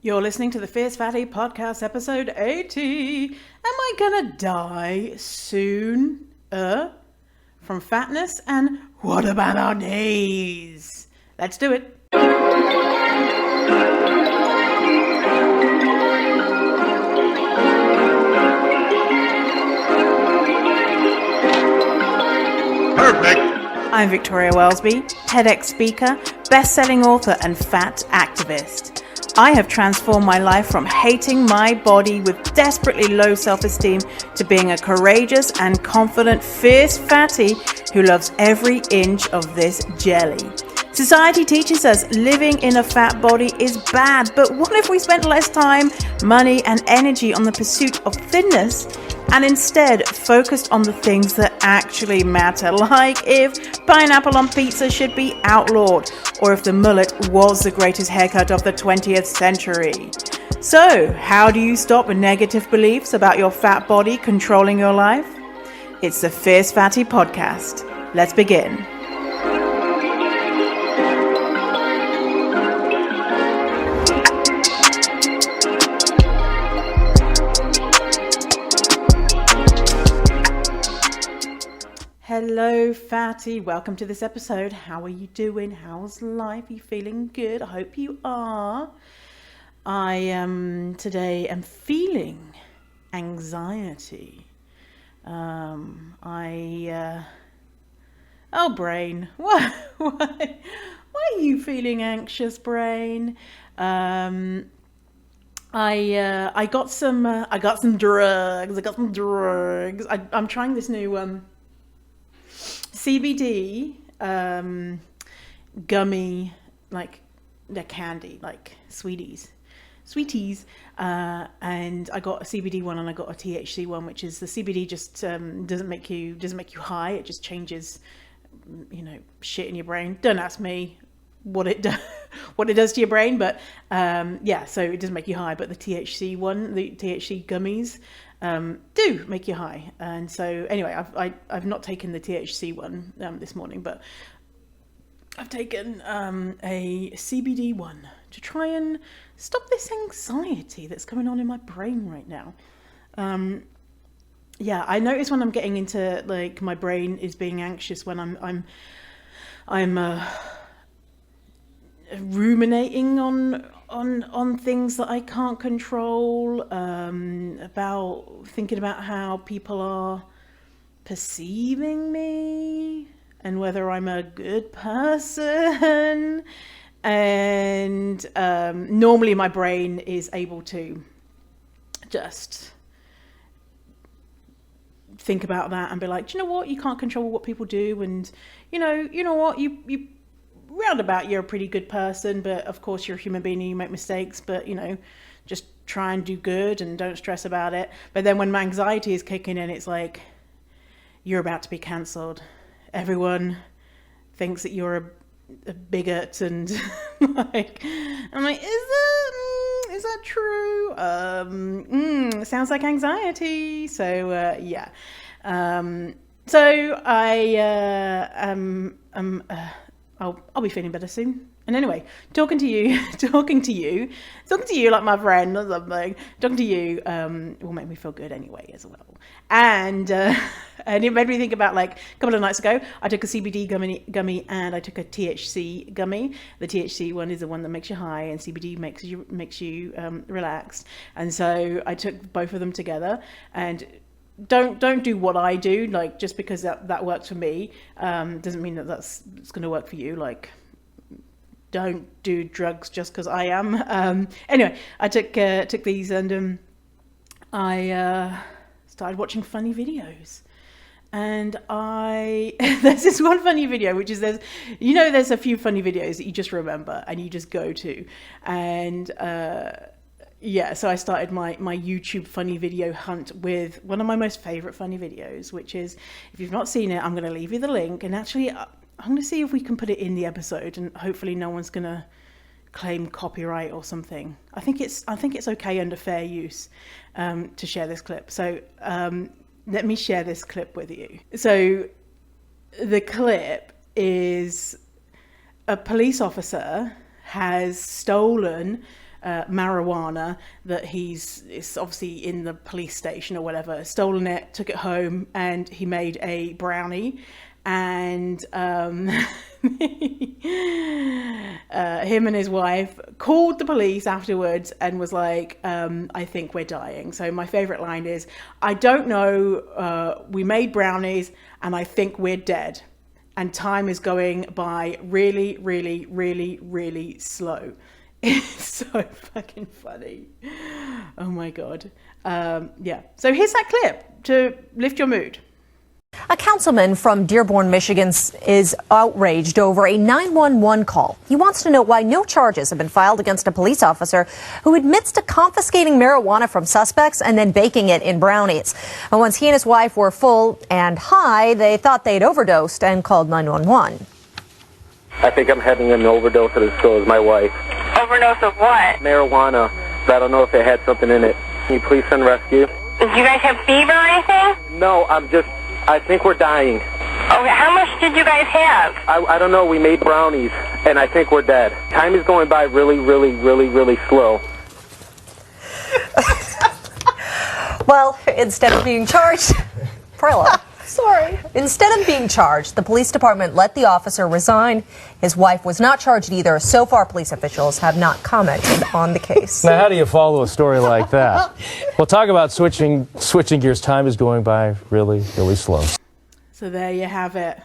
You're listening to the Fierce Fatty Podcast, episode 80. Am I gonna die soon? From fatness? And what about our knees? Let's do it. Perfect. I'm Victoria Wellesby, TEDx speaker, best-selling author, and fat activist. I have transformed my life from hating my body with desperately low self-esteem to being a courageous and confident, fierce fatty who loves every inch of this jelly. Society teaches us living in a fat body is bad, but what if we spent less time, money, and energy on the pursuit of thinness and instead focused on the things that actually matter, like if pineapple on pizza should be outlawed, or if the mullet was the greatest haircut of the 20th century. So, how do you stop negative beliefs about your fat body controlling your life? It's the Fierce Fatty Podcast. Let's begin. Hello, fatty. Welcome to this episode. How are you doing? How's life? Are you feeling good? I hope you are. I today am feeling anxiety. Oh, brain. Why are you feeling anxious, brain? I got some drugs. I'm trying this new CBD gummy, like they're candy, like sweeties, and I got a CBD one and I got a THC one, which is the CBD just doesn't make you high. It just changes, shit in your brain. Don't ask me what it does to your brain, but so it doesn't make you high. But the THC one, the THC gummies, do make you high. And so anyway, I've not taken the THC one this morning, but I've taken a CBD one to try and stop this anxiety that's going on in my brain right now. I notice when I'm getting into, like, my brain is being anxious when I'm ruminating on things that I can't control, about thinking about how people are perceiving me and whether I'm a good person. And normally my brain is able to just think about that and be like, do you know what? You can't control what people do, and you know what? You roundabout, you're a pretty good person, but of course you're a human being and you make mistakes, but just try and do good and don't stress about it. But then when my anxiety is kicking in, it's like, you're about to be cancelled. Everyone thinks that you're a bigot, and like, I'm like, is that true? Sounds like anxiety. So I'll be feeling better soon. And anyway, talking to you like my friend or something. Talking to you will make me feel good anyway as well. And it made me think about, like, a couple of nights ago, I took a CBD gummy and I took a THC gummy. The THC one is the one that makes you high, and CBD makes you relaxed. And so I took both of them together. And don't do what I do, like, just because that works for me doesn't mean it's going to work for you. Like, don't do drugs just because I am. Anyway, I took these, and I started watching funny videos. And there's this one funny video, which is there's a few funny videos that you just remember and you just go to. And so I started my YouTube funny video hunt with one of my most favorite funny videos, which is, if you've not seen it, I'm going to leave you the link. And actually, I'm going to see if we can put it in the episode, and hopefully no one's going to claim copyright or something. I think it's okay under fair use to share this clip. So let me share this clip with you. So the clip is a police officer has stolen marijuana that it's obviously in the police station or whatever, stolen it, took it home, and he made a brownie. And him and his wife called the police afterwards and was like, I think we're dying. So my favorite line is, I don't know, we made brownies and I think we're dead. And time is going by really, really, really, really slow. It's so fucking funny. Oh my God. Yeah. So here's that clip to lift your mood. A councilman from Dearborn, Michigan is outraged over a 911 call. He wants to know why no charges have been filed against a police officer who admits to confiscating marijuana from suspects and then baking it in brownies. And once he and his wife were full and high, they thought they'd overdosed and called 911. I think I'm having an overdose of this, so is my wife. Overdose of what? Marijuana. I don't know if it had something in it. Can you please send rescue? Do you guys have fever or anything? No, I think we're dying. Okay, how much did you guys have? I don't know. We made brownies, and I think we're dead. Time is going by really, really, really, really slow. Well, instead of being charged, Prilla. Sorry. Instead of being charged, the police department let the officer resign. His wife was not charged either. So far, police officials have not commented on the case. Now, how do you follow a story like that? Well, talk about switching gears. Time is going by really, really slow. So there you have it.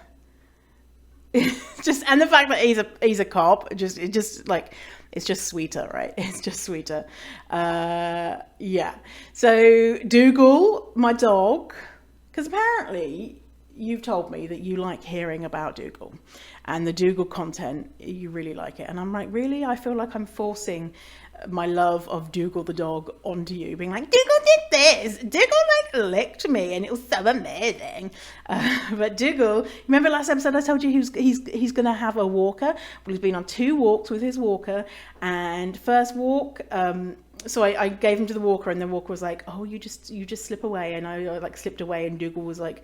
And the fact that he's a cop, it's just sweeter, right? It's just sweeter. Yeah. So Dougal, my dog. Because apparently you've told me that you like hearing about Dougal and the Dougal content, you really like it. And I'm like, really? I feel like I'm forcing my love of Dougal the dog onto you, being like, Dougal did this, Dougal licked me and it was so amazing. But Dougal, remember last episode I told you he's going to have a walker? Well, he's been on 2 walks with his walker, and first walk, so I gave him to the walker, and the walker was like, oh, you just slip away. And I slipped away, and Dougal was like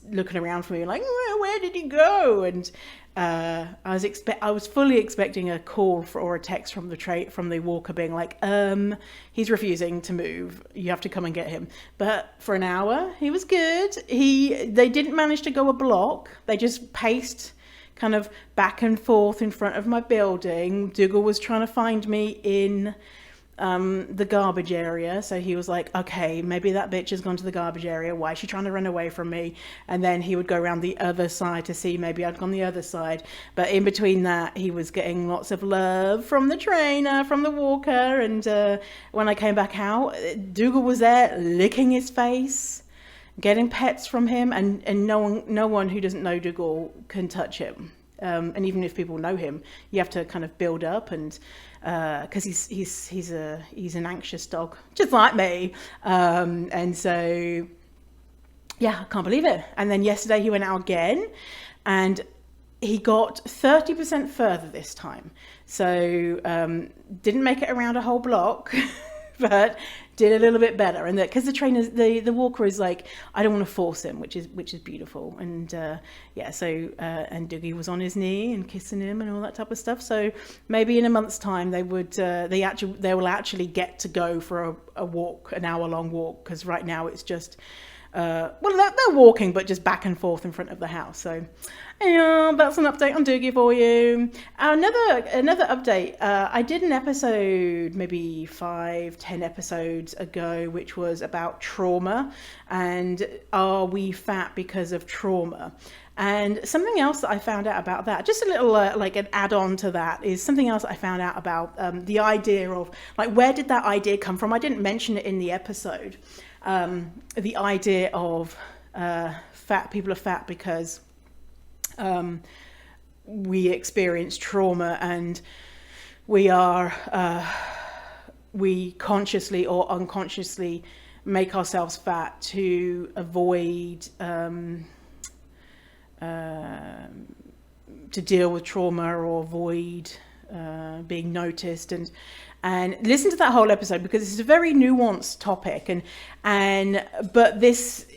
looking around for me like, where did he go? And I was fully expecting a call or a text from the walker being like, he's refusing to move, you have to come and get him. But for an hour he was good. They didn't manage to go a block, they just paced kind of back and forth in front of my building. Dougal was trying to find me in the garbage area, so he was like, okay, maybe that bitch has gone to the garbage area, why is she trying to run away from me? And then he would go around the other side to see maybe I'd gone the other side. But in between that, he was getting lots of love from the trainer, from the walker, and when I came back out, Dougal was there licking his face, getting pets from him, and no one who doesn't know Dougal can touch him. And even if people know him, you have to kind of build up, and because he's an anxious dog, just like me, and so yeah, I can't believe it. And then yesterday he went out again, and he got 30% further this time. So didn't make it around a whole block, but did a little bit better. And because the trainer, the walker is like, I don't want to force him, which is beautiful. And yeah, so and Dougie was on his knee and kissing him and all that type of stuff. So maybe in a month's time they will actually get to go for a walk, an hour-long walk, because right now it's just well, they're walking, but just back and forth in front of the house. So yeah, that's an update on Dougie for you. Another update. I did an episode maybe 5-10 episodes ago, which was about trauma and are we fat because of trauma? And something else that I found out about that, just a little like an add-on to that, is something else I found out about the idea of, like, where did that idea come from? I didn't mention it in the episode. The idea of fat people are fat because we experience trauma, and we consciously or unconsciously make ourselves fat to avoid to deal with trauma or avoid being noticed. And listen to that whole episode, because it's a very nuanced topic, but this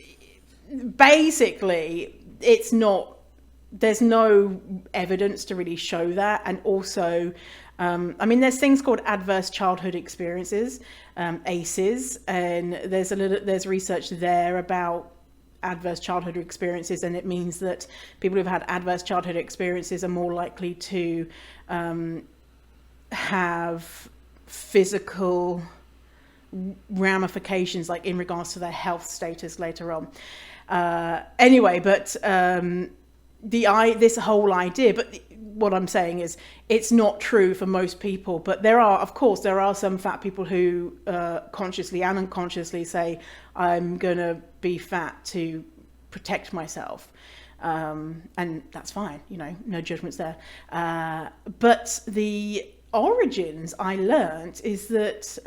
basically, it's not, there's no evidence to really show that. And also I mean, there's things called adverse childhood experiences, ACEs, and there's research there about adverse childhood experiences, and it means that people who've had adverse childhood experiences are more likely to have physical ramifications, like in regards to their health status later on. Anyway, but this whole idea, but what I'm saying is it's not true for most people, but there are some fat people who consciously and unconsciously say, I'm gonna be fat to protect myself, and that's fine, no judgments there. But the origins, I learned, is that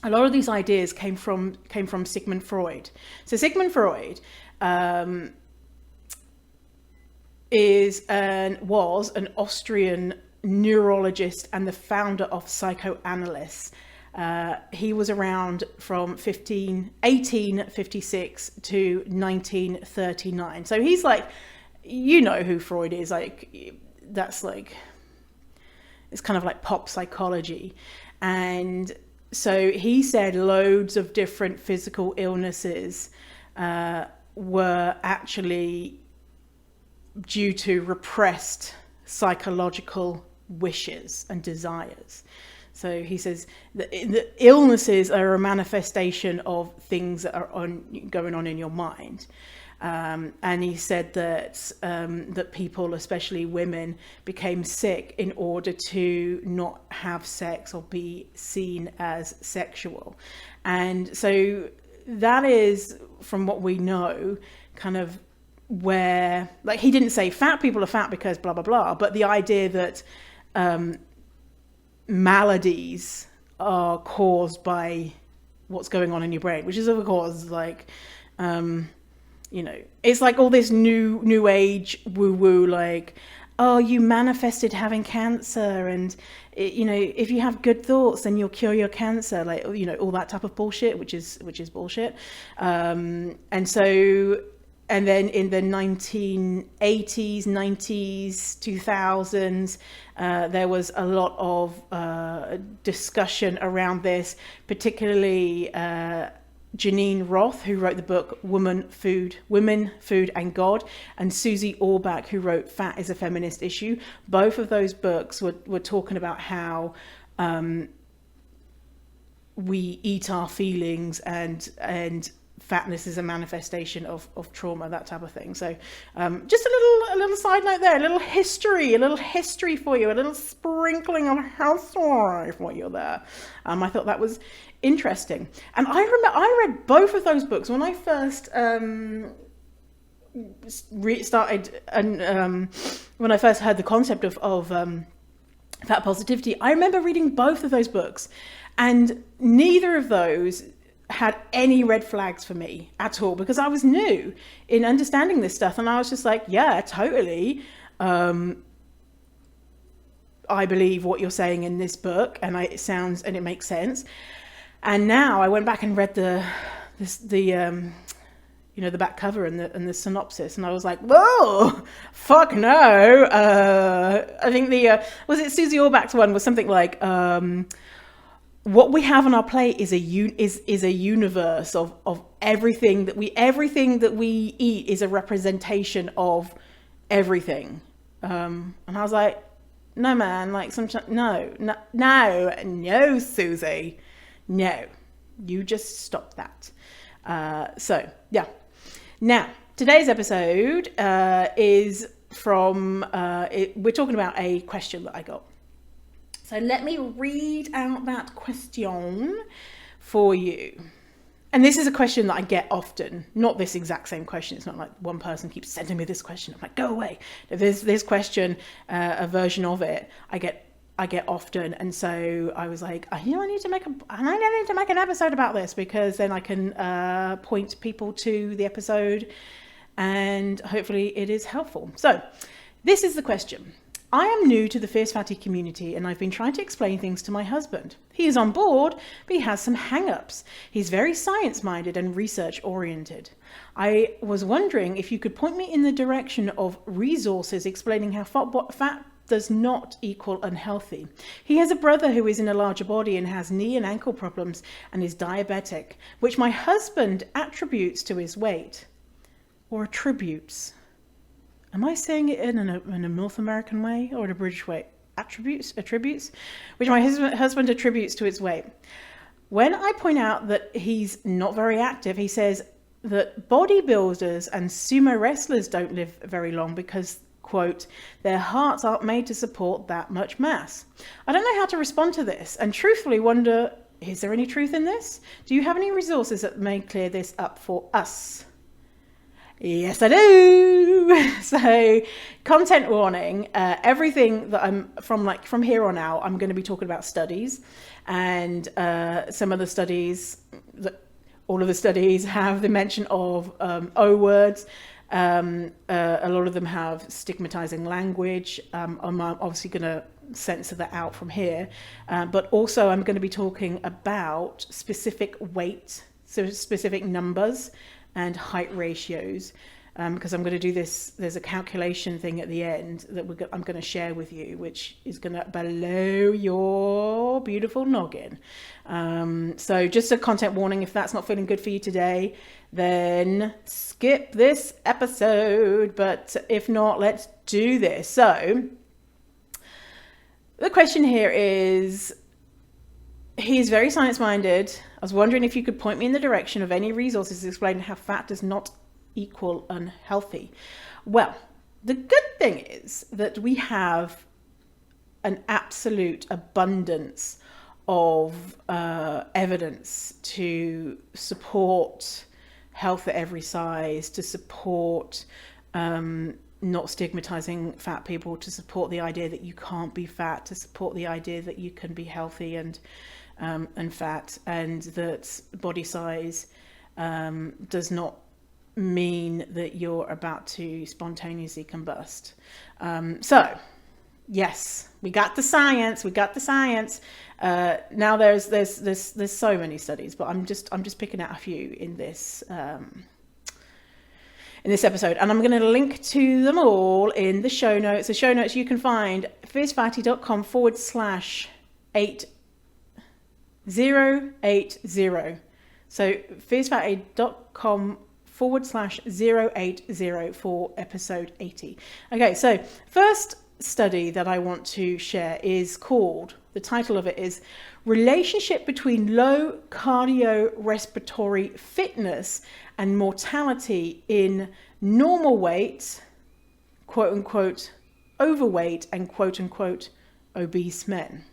a lot of these ideas came from Sigmund Freud. So Sigmund Freud was an Austrian neurologist and the founder of psychoanalysis. He was around from 1856 to 1939. So he's like, who Freud is, like, that's like, it's kind of like pop psychology. And so he said loads of different physical illnesses were actually due to repressed psychological wishes and desires. So he says that the illnesses are a manifestation of things that are going on in your mind. And he said that that people, especially women, became sick in order to not have sex or be seen as sexual. And so that is, from what we know, kind of where, like, he didn't say fat people are fat because blah, blah, blah, but the idea that maladies are caused by what's going on in your brain, which is, of course, like, it's like all this new age woo-woo, like, oh, you manifested having cancer, and if you have good thoughts, then you'll cure your cancer, like, all that type of bullshit, which is bullshit. And then in the 1980s, 90s, 2000s, there was a lot of discussion around this, particularly Janine Roth, who wrote the book Women, Food and God, and Susie Orbach, who wrote Fat is a Feminist Issue. Both of those books were talking about how we eat our feelings, and fatness is a manifestation of trauma, that type of thing. So just a little side note there, a little history for you, a little sprinkling of history for you there. I thought that was interesting. And I remember I read both of those books when I first started, and when I first heard the concept of fat positivity. I remember reading both of those books, and neither of those had any red flags for me at all, because I was new in understanding this stuff, and I was just like, yeah, totally. I believe what you're saying in this book, and it makes sense. And now I went back and read the back cover and the synopsis, and I was like, whoa, fuck no. I think was it Susie Orbach's one was something like, what we have on our plate is a universe of everything that we eat is a representation of everything. And I was like, no, man, like no, Susie, no, you just stop that. So yeah. Now, today's episode is from, we're talking about a question that I got. So let me read out that question for you. And this is a question that I get often, not this exact same question. It's not like one person keeps sending me this question. I'm like, go away. There's this question, a version of it I get often. And so I was like, I need to make an episode about this, because then I can point people to the episode and hopefully it is helpful. So this is the question. I am new to the Fierce Fatty community, and I've been trying to explain things to my husband. He is on board, but he has some hang-ups. He's very science-minded and research-oriented. I was wondering if you could point me in the direction of resources explaining how fat does not equal unhealthy. He has a brother who is in a larger body and has knee and ankle problems and is diabetic, which my husband attributes to his weight. Or attributes. Am I saying it in a North American way or in a British way? Attributes, which my husband attributes to his weight. When I point out that he's not very active, he says that bodybuilders and sumo wrestlers don't live very long because, quote, their hearts aren't made to support that much mass. I don't know how to respond to this and truthfully wonder, is there any truth in this? Do you have any resources that may clear this up for us? Yes, I do. So, content warning. Everything that I'm from here on out, I'm going to be talking about studies, and some of the studies, all of the studies have the mention of O words. A lot of them have stigmatizing language. I'm obviously going to censor that out from here, but also I'm going to be talking about specific weight, so specific numbers and height ratios, because I'm going to do this. There's a calculation thing at the end that I'm going to share with you, which is going to blow your beautiful noggin. So just a content warning, if that's not feeling good for you today, then skip this episode. But if not, let's do this. So the question here is, he's very science-minded. I was wondering if you could point me in the direction of any resources explaining how fat does not equal unhealthy. Well, the good thing is that we have an absolute abundance of evidence to support health at every size, to support not stigmatizing fat people, to support the idea that you can't be fat, to support the idea that you can be healthy and fat, and that body size does not mean that you're about to spontaneously combust. So yes, we got the science. Now there's so many studies, but I'm just picking out a few in this episode, and I'm going to link to them all in the show notes. The show notes you can find fiercefatty.com/8080. So fiercefatty.com/080 for episode 80. Okay, so first study that I want to share is called, the title of it is Relationship Between Low Cardiorespiratory Fitness and Mortality in Normal Weight, quote unquote, overweight and quote unquote, obese men.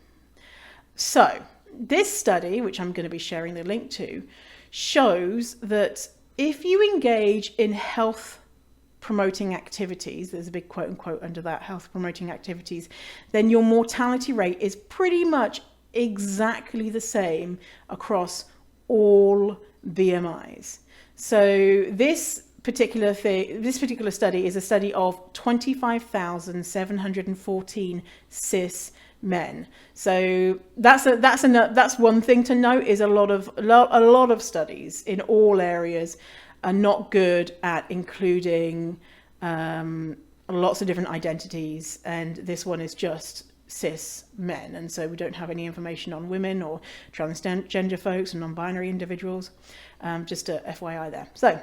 So this study, which I'm going to be sharing the link to, shows that if you engage in health promoting activities, there's a big quote unquote under that, health promoting activities, then your mortality rate is pretty much exactly the same across all BMIs. So this particular study is a study of 25,714 cis men. So that's one thing to note, is a lot of studies in all areas are not good at including lots of different identities, and this one is just cis men, and so we don't have any information on women or transgender folks and non-binary individuals. Just a FYI there. So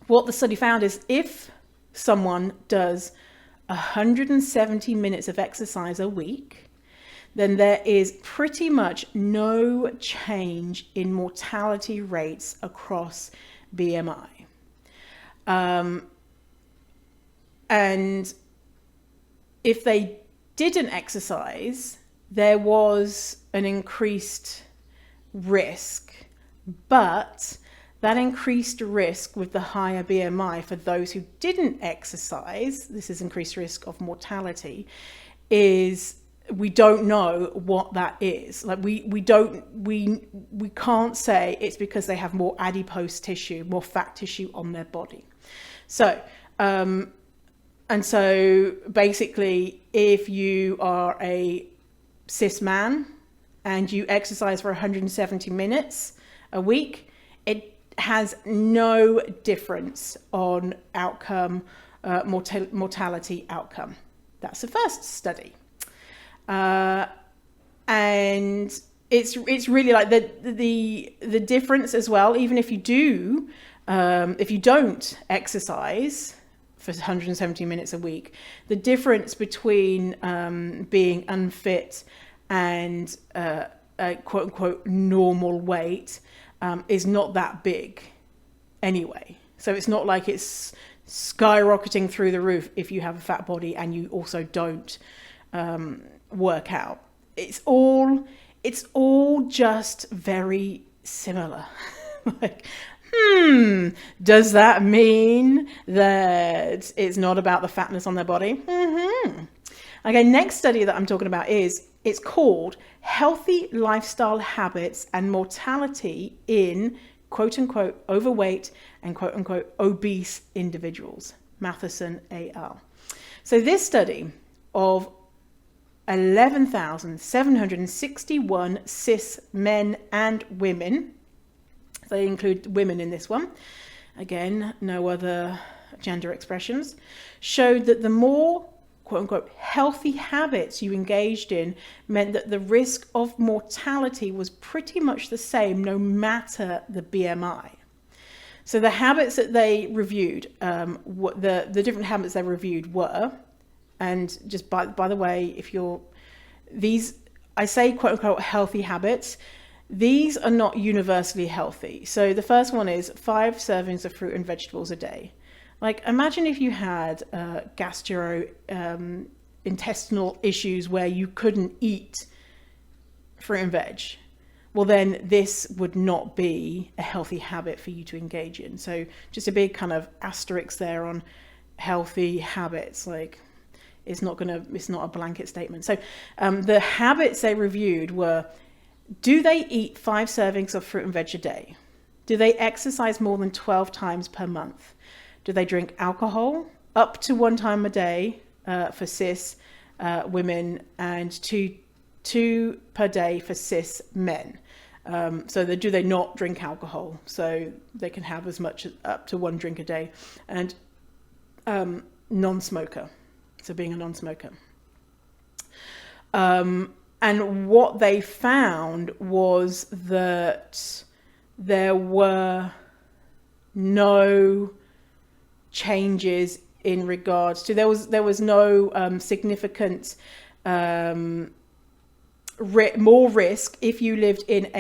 what the study found is if someone does 170 minutes of exercise a week, then there is pretty much no change in mortality rates across BMI. And if they didn't exercise, there was an increased risk, but that increased risk with the higher BMI for those who didn't exercise, this is increased risk of mortality, is we don't know what that is. Like we can't say it's because they have more adipose tissue, more fat tissue on their body. So and so basically, if you are a cis man and you exercise for 170 minutes a week, it has no difference on outcome, mortality outcome. That's the first study. And it's really like the difference as well. Even if you do, if you don't exercise for 170 minutes a week, the difference between being unfit and a quote unquote normal weight is not that big anyway. So it's not like it's skyrocketing through the roof if you have a fat body and you also don't work out. It's all just very similar. Like, does that mean that it's not about the fatness on their body? Okay, next study that I'm talking about it's called Healthy Lifestyle Habits and Mortality in quote unquote overweight and quote unquote obese individuals, Matheson et al. So this study of 11,761 cis men and women, they include women in this one, again, no other gender expressions, showed that the more quote unquote healthy habits you engaged in meant that the risk of mortality was pretty much the same no matter the BMI. So the habits that they reviewed, what the different habits they reviewed were, and just by the way, if you're these, I say quote unquote healthy habits, these are not universally healthy. So the first one is 5 servings of fruit and vegetables a day. Like, imagine if you had gastrointestinal issues where you couldn't eat fruit and veg. Well, then this would not be a healthy habit for you to engage in. So just a big kind of asterisk there on healthy habits. Like, it's not a blanket statement. So the habits they reviewed were, do they eat 5 servings of fruit and veg a day? Do they exercise more than 12 times per month? Do they drink alcohol up to 1 time a day for cis women and two per day for cis men? So do they not drink alcohol? So they can have as much as up to 1 drink a day. And non-smoker. So being a non-smoker. And what they found was that there were no changes in regards to, there was no significant more risk if you lived in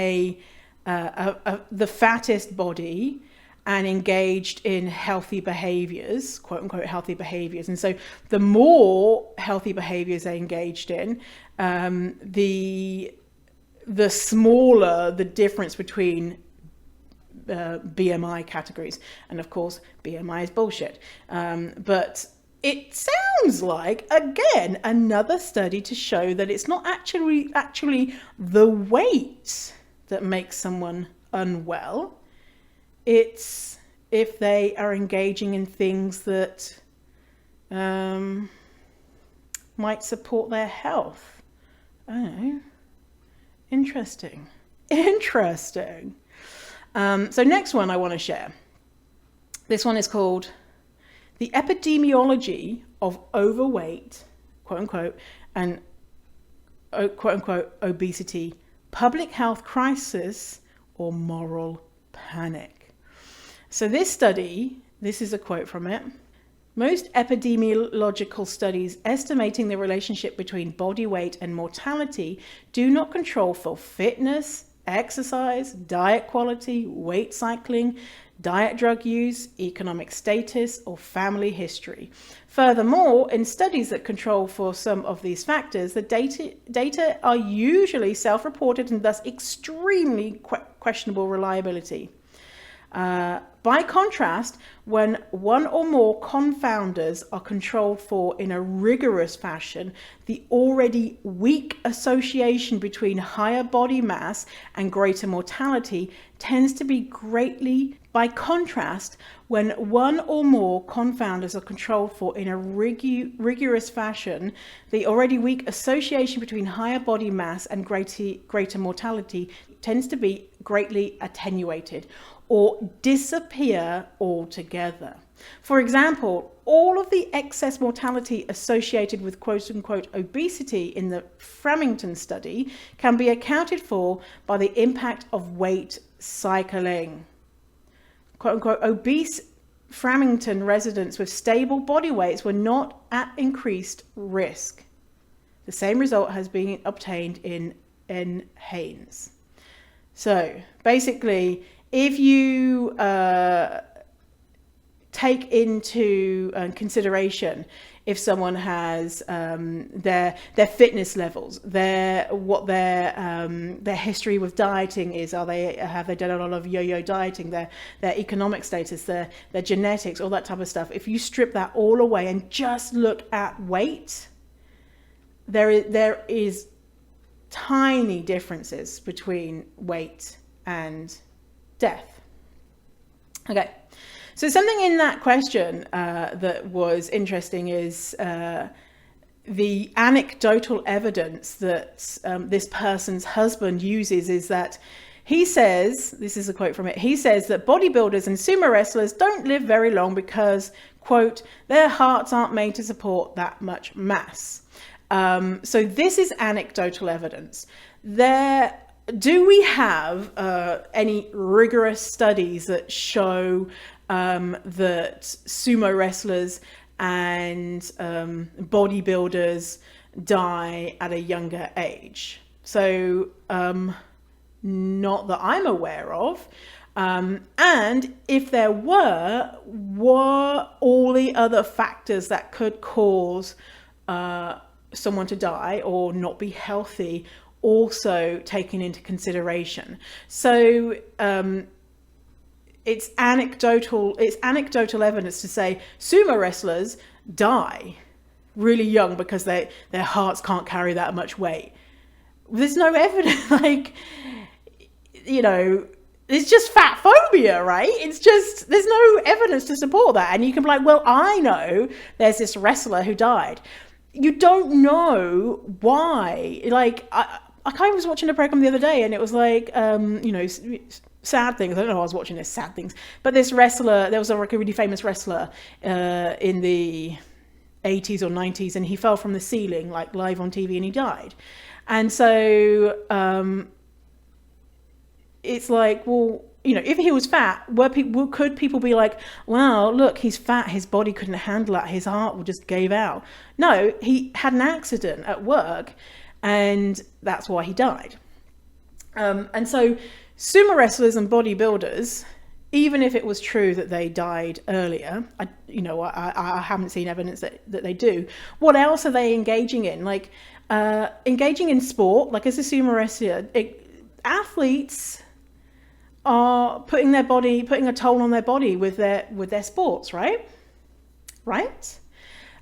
the fattest body and engaged in healthy behaviors, quote unquote healthy behaviors. And so the more healthy behaviors they engaged in, the smaller the difference between BMI categories. And of course, BMI is bullshit. But it sounds like, again, another study to show that it's not actually the weight that makes someone unwell. It's if they are engaging in things that might support their health. I don't know. Interesting. So next one I want to share. This one is called The Epidemiology of Overweight, quote unquote, and quote unquote obesity, public health crisis or moral panic. So this study, this is a quote from it. Most epidemiological studies estimating the relationship between body weight and mortality do not control for fitness, exercise, diet quality, weight cycling, diet drug use, economic status, or family history. Furthermore, in studies that control for some of these factors, the data are usually self-reported and thus extremely questionable reliability. By contrast, when one or more confounders are controlled for in a rigorous fashion, the already weak association between higher body mass and greater mortality tends to be greatly. By contrast, when one or more confounders are controlled for in a rigorous fashion, the already weak association between higher body mass and greater mortality tends to be greatly attenuated or disappear altogether. For example, all of the excess mortality associated with quote-unquote obesity in the Framingham study can be accounted for by the impact of weight cycling. Quote-unquote obese Framingham residents with stable body weights were not at increased risk. The same result has been obtained in Haynes. So basically, if you take into consideration if someone has their fitness levels, their history with dieting is, have they done a lot of yo-yo dieting, their economic status, their genetics, all that type of stuff. If you strip that all away and just look at weight, there is tiny differences between weight and death. Okay. So something in that question that was interesting is the anecdotal evidence that this person's husband uses is that he says, this is a quote from it, he says that bodybuilders and sumo wrestlers don't live very long because, quote, their hearts aren't made to support that much mass. So this is anecdotal evidence. Do we have any rigorous studies that show that sumo wrestlers and bodybuilders die at a younger age? So not that I'm aware of. And if there were all the other factors that could cause someone to die or not be healthy also taken into consideration? So it's anecdotal evidence to say sumo wrestlers die really young because their hearts can't carry that much weight. There's no evidence, like, you know, it's just fat phobia, right? It's just, there's no evidence to support that. And you can be like, well, I know there's this wrestler who died. You don't know why. Like, I kind of was watching a program the other day and it was like, you know, sad things. I don't know why I was watching this, sad things. But this wrestler, there was a really famous wrestler in the 80s or 90s, and he fell from the ceiling, like live on TV, and he died. And so it's like, well, you know, if he was fat, could people be like, wow, look, he's fat, his body couldn't handle that, his heart just gave out? No, he had an accident at work, and that's why he died. And so sumo wrestlers and bodybuilders, even if it was true that they died earlier, I haven't seen evidence that they do. What else are they engaging in? Like engaging in sport, like as a sumo wrestler, athletes are putting a toll on their body with their sports, right?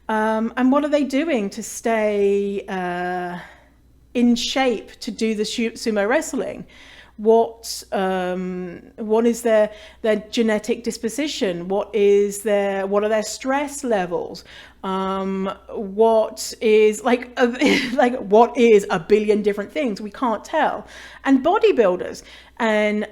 And what are they doing to stay in shape to do the sumo wrestling? What is their genetic disposition? What are their stress levels? What is what is a billion different things we can't tell? And bodybuilders, and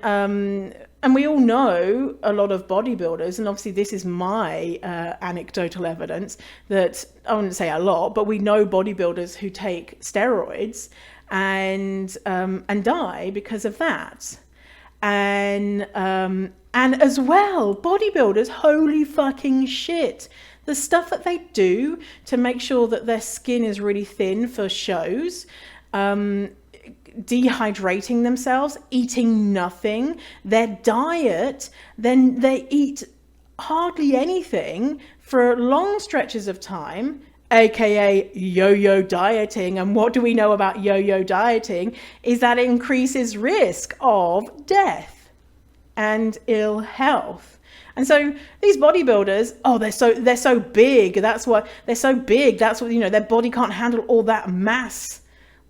we all know a lot of bodybuilders, and obviously this is my anecdotal evidence that I wouldn't say a lot, but we know bodybuilders who take steroids and die because of that. And as well, bodybuilders, holy fucking shit, the stuff that they do to make sure that their skin is really thin for shows, dehydrating themselves, eating nothing, their diet, then they eat hardly anything for long stretches of time, aka yo-yo dieting. And what do we know about yo-yo dieting is that it increases risk of death and ill health. And so these bodybuilders, they're so big. That's what they're so big. That's what, their body can't handle all that mass.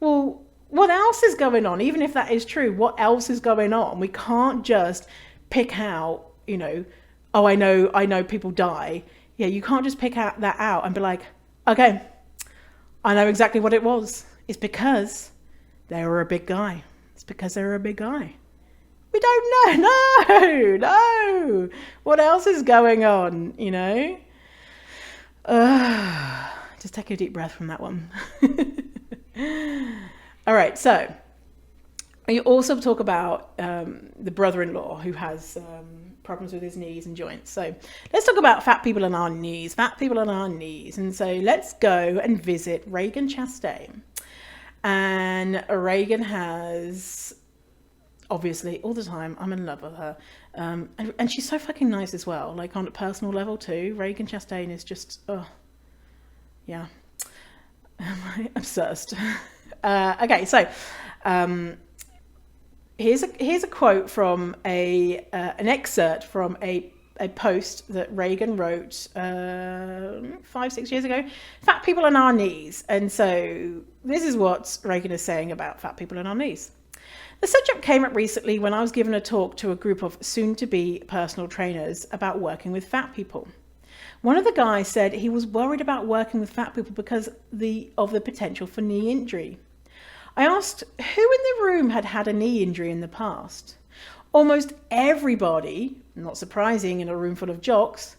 Well, what else is going on? Even if that is true, what else is going on? We can't just pick out, I know people die. Yeah, you can't just pick that out and be like, okay, I know exactly what it was. It's because they were a big guy. It's because they were a big guy. We don't know. No. What else is going on, you know? Just take a deep breath from that one. All right, so you also talk about the brother-in-law who has problems with his knees and joints. So let's talk about fat people and our knees. And so let's go and visit Reagan Chastain. And Reagan has, obviously, all the time, I'm in love with her. And she's so fucking nice as well, like on a personal level too. Reagan Chastain is just, yeah, obsessed. Okay, so here's a quote from an excerpt from a post that Reagan wrote 5-6 years ago. Fat people on our knees. And so this is what Reagan is saying about fat people on our knees. The subject came up recently when I was given a talk to a group of soon-to-be personal trainers about working with fat people. One of the guys said he was worried about working with fat people because of the potential for knee injury. I asked who in the room had had a knee injury in the past. Almost everybody, not surprising in a room full of jocks,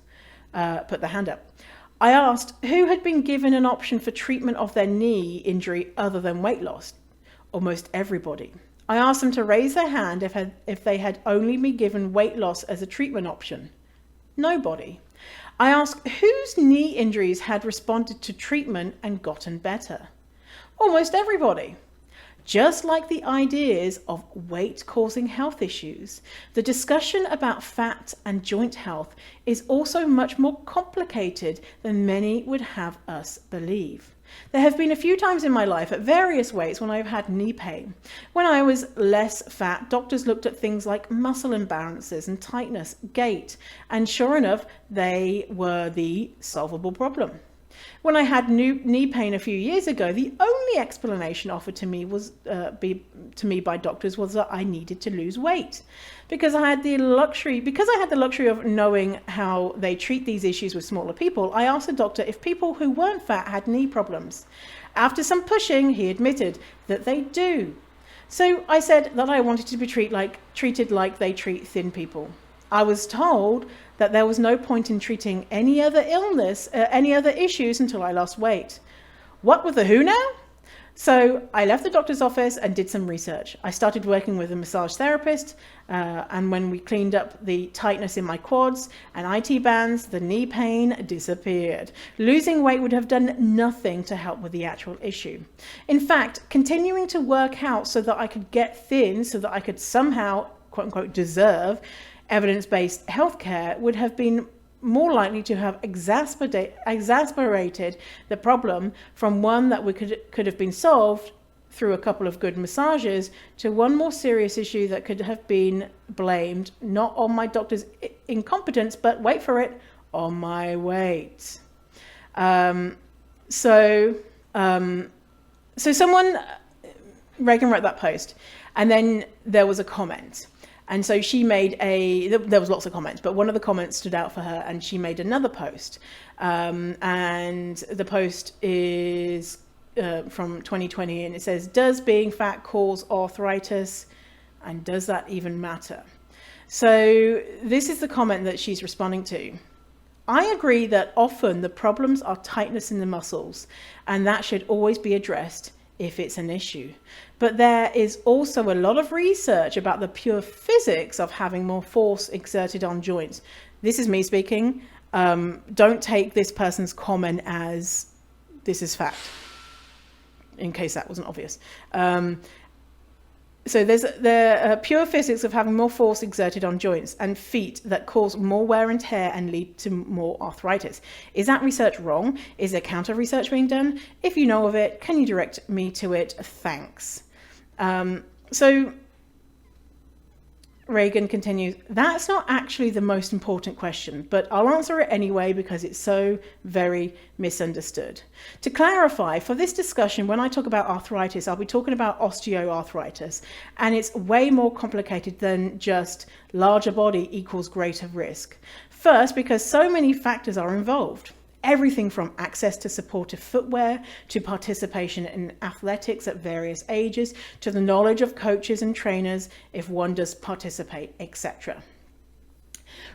put their hand up. I asked who had been given an option for treatment of their knee injury other than weight loss. Almost everybody. I asked them to raise their hand if they had only been given weight loss as a treatment option. Nobody. I asked whose knee injuries had responded to treatment and gotten better. Almost everybody. Just like the ideas of weight causing health issues, the discussion about fat and joint health is also much more complicated than many would have us believe. There have been a few times in my life at various weights when I've had knee pain. When I was less fat, doctors looked at things like muscle imbalances and tightness, gait, and sure enough, they were the solvable problem. When I had knee pain a few years ago, the only explanation offered to me by doctors was that I needed to lose weight. Because I had the luxury of knowing how they treat these issues with smaller people, I asked the doctor if people who weren't fat had knee problems. After some pushing, he admitted that they do. So I said that I wanted to be treated like they treat thin people. I was told that there was no point in treating any other issues until I lost weight. What with the who now? So I left the doctor's office and did some research. I started working with a massage therapist, and when we cleaned up the tightness in my quads and IT bands, the knee pain disappeared. Losing weight would have done nothing to help with the actual issue. In fact, continuing to work out so that I could get thin, so that I could somehow, quote unquote, deserve evidence-based healthcare would have been more likely to have exasperated the problem from one that could have been solved through a couple of good massages to one more serious issue that could have been blamed not on my doctor's incompetence, but wait for it, on my weight. So Reagan wrote that post, and then there was a comment. And so she made there was lots of comments, but one of the comments stood out for her, and she made another post. And the post is from 2020, and it says, "Does being fat cause arthritis? And does that even matter?" So this is the comment that she's responding to. I agree that often the problems are tightness in the muscles, and that should always be addressed if it's an issue. But there is also a lot of research about the pure physics of having more force exerted on joints. This is me speaking. Don't take this person's comment as this is fact, in case that wasn't obvious. So there's the pure physics of having more force exerted on joints and feet that cause more wear and tear and lead to more arthritis. Is that research wrong? Is there counter research being done? If you know of it, can you direct me to it? Thanks. So Reagan continues, that's not actually the most important question, but I'll answer it anyway because it's so very misunderstood. To clarify, for this discussion, when I talk about arthritis, I'll be talking about osteoarthritis, and it's way more complicated than just larger body equals greater risk. First, because so many factors are involved. everything from access to supportive footwear, to participation in athletics at various ages, to the knowledge of coaches and trainers if one does participate, etc.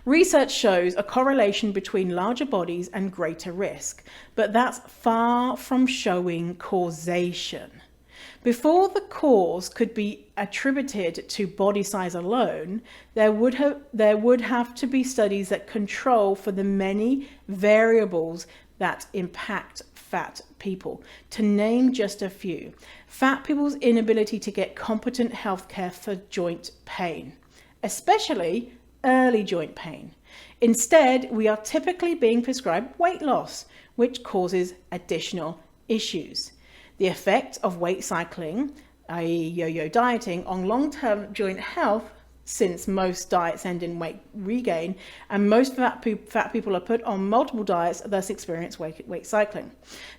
Research shows a correlation between larger bodies and greater risk, but that's far from showing causation. Before the cause could be attributed to body size alone, there would have to be studies that control for the many variables that impact fat people. To name just a few: fat people's inability to get competent healthcare for joint pain, especially early joint pain. Instead, we are typically being prescribed weight loss, which causes additional issues. The effect of weight cycling, i.e. yo-yo dieting, on long-term joint health, since most diets end in weight regain, and most fat people are put on multiple diets, thus experience weight cycling.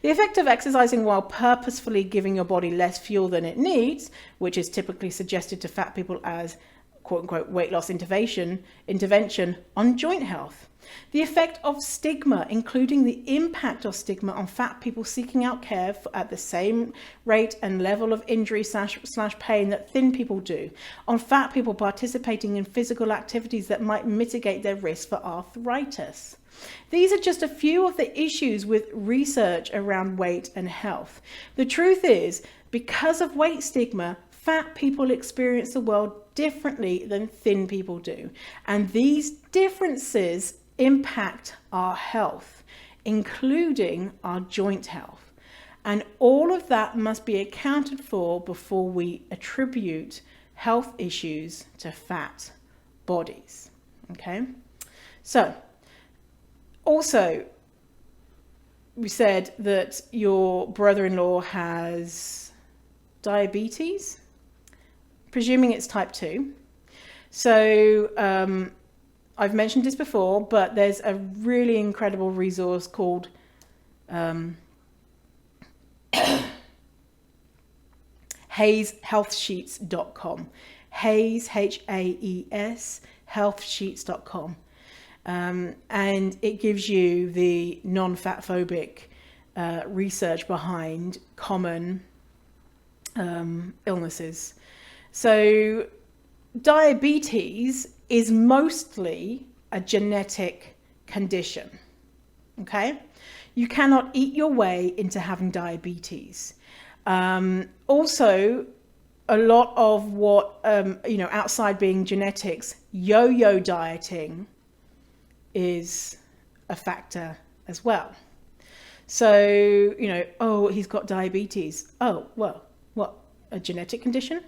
The effect of exercising while purposefully giving your body less fuel than it needs, which is typically suggested to fat people as quote-unquote weight loss intervention on joint health. The effect of stigma, including the impact of stigma on fat people seeking out care at the same rate and level of injury slash pain that thin people do, on fat people participating in physical activities that might mitigate their risk for arthritis. These are just a few of the issues with research around weight and health. The truth is, because of weight stigma, fat people experience the world differently than thin people do. And these differences impact our health, including our joint health. And all of that must be accounted for before we attribute health issues to fat bodies. Okay? So, also, we said that your brother-in-law has diabetes, presuming it's type 2. So I've mentioned this before, but there's a really incredible resource called HaesHealthSheets.com. Haes, Haes, healthsheets.com. And it gives you the non-fat phobic research behind common illnesses. So diabetes is mostly a genetic condition, okay? You cannot eat your way into having diabetes. Also, a lot of what, outside being genetics, yo-yo dieting is a factor as well. So, oh, he's got diabetes. Oh, well, what, a genetic condition?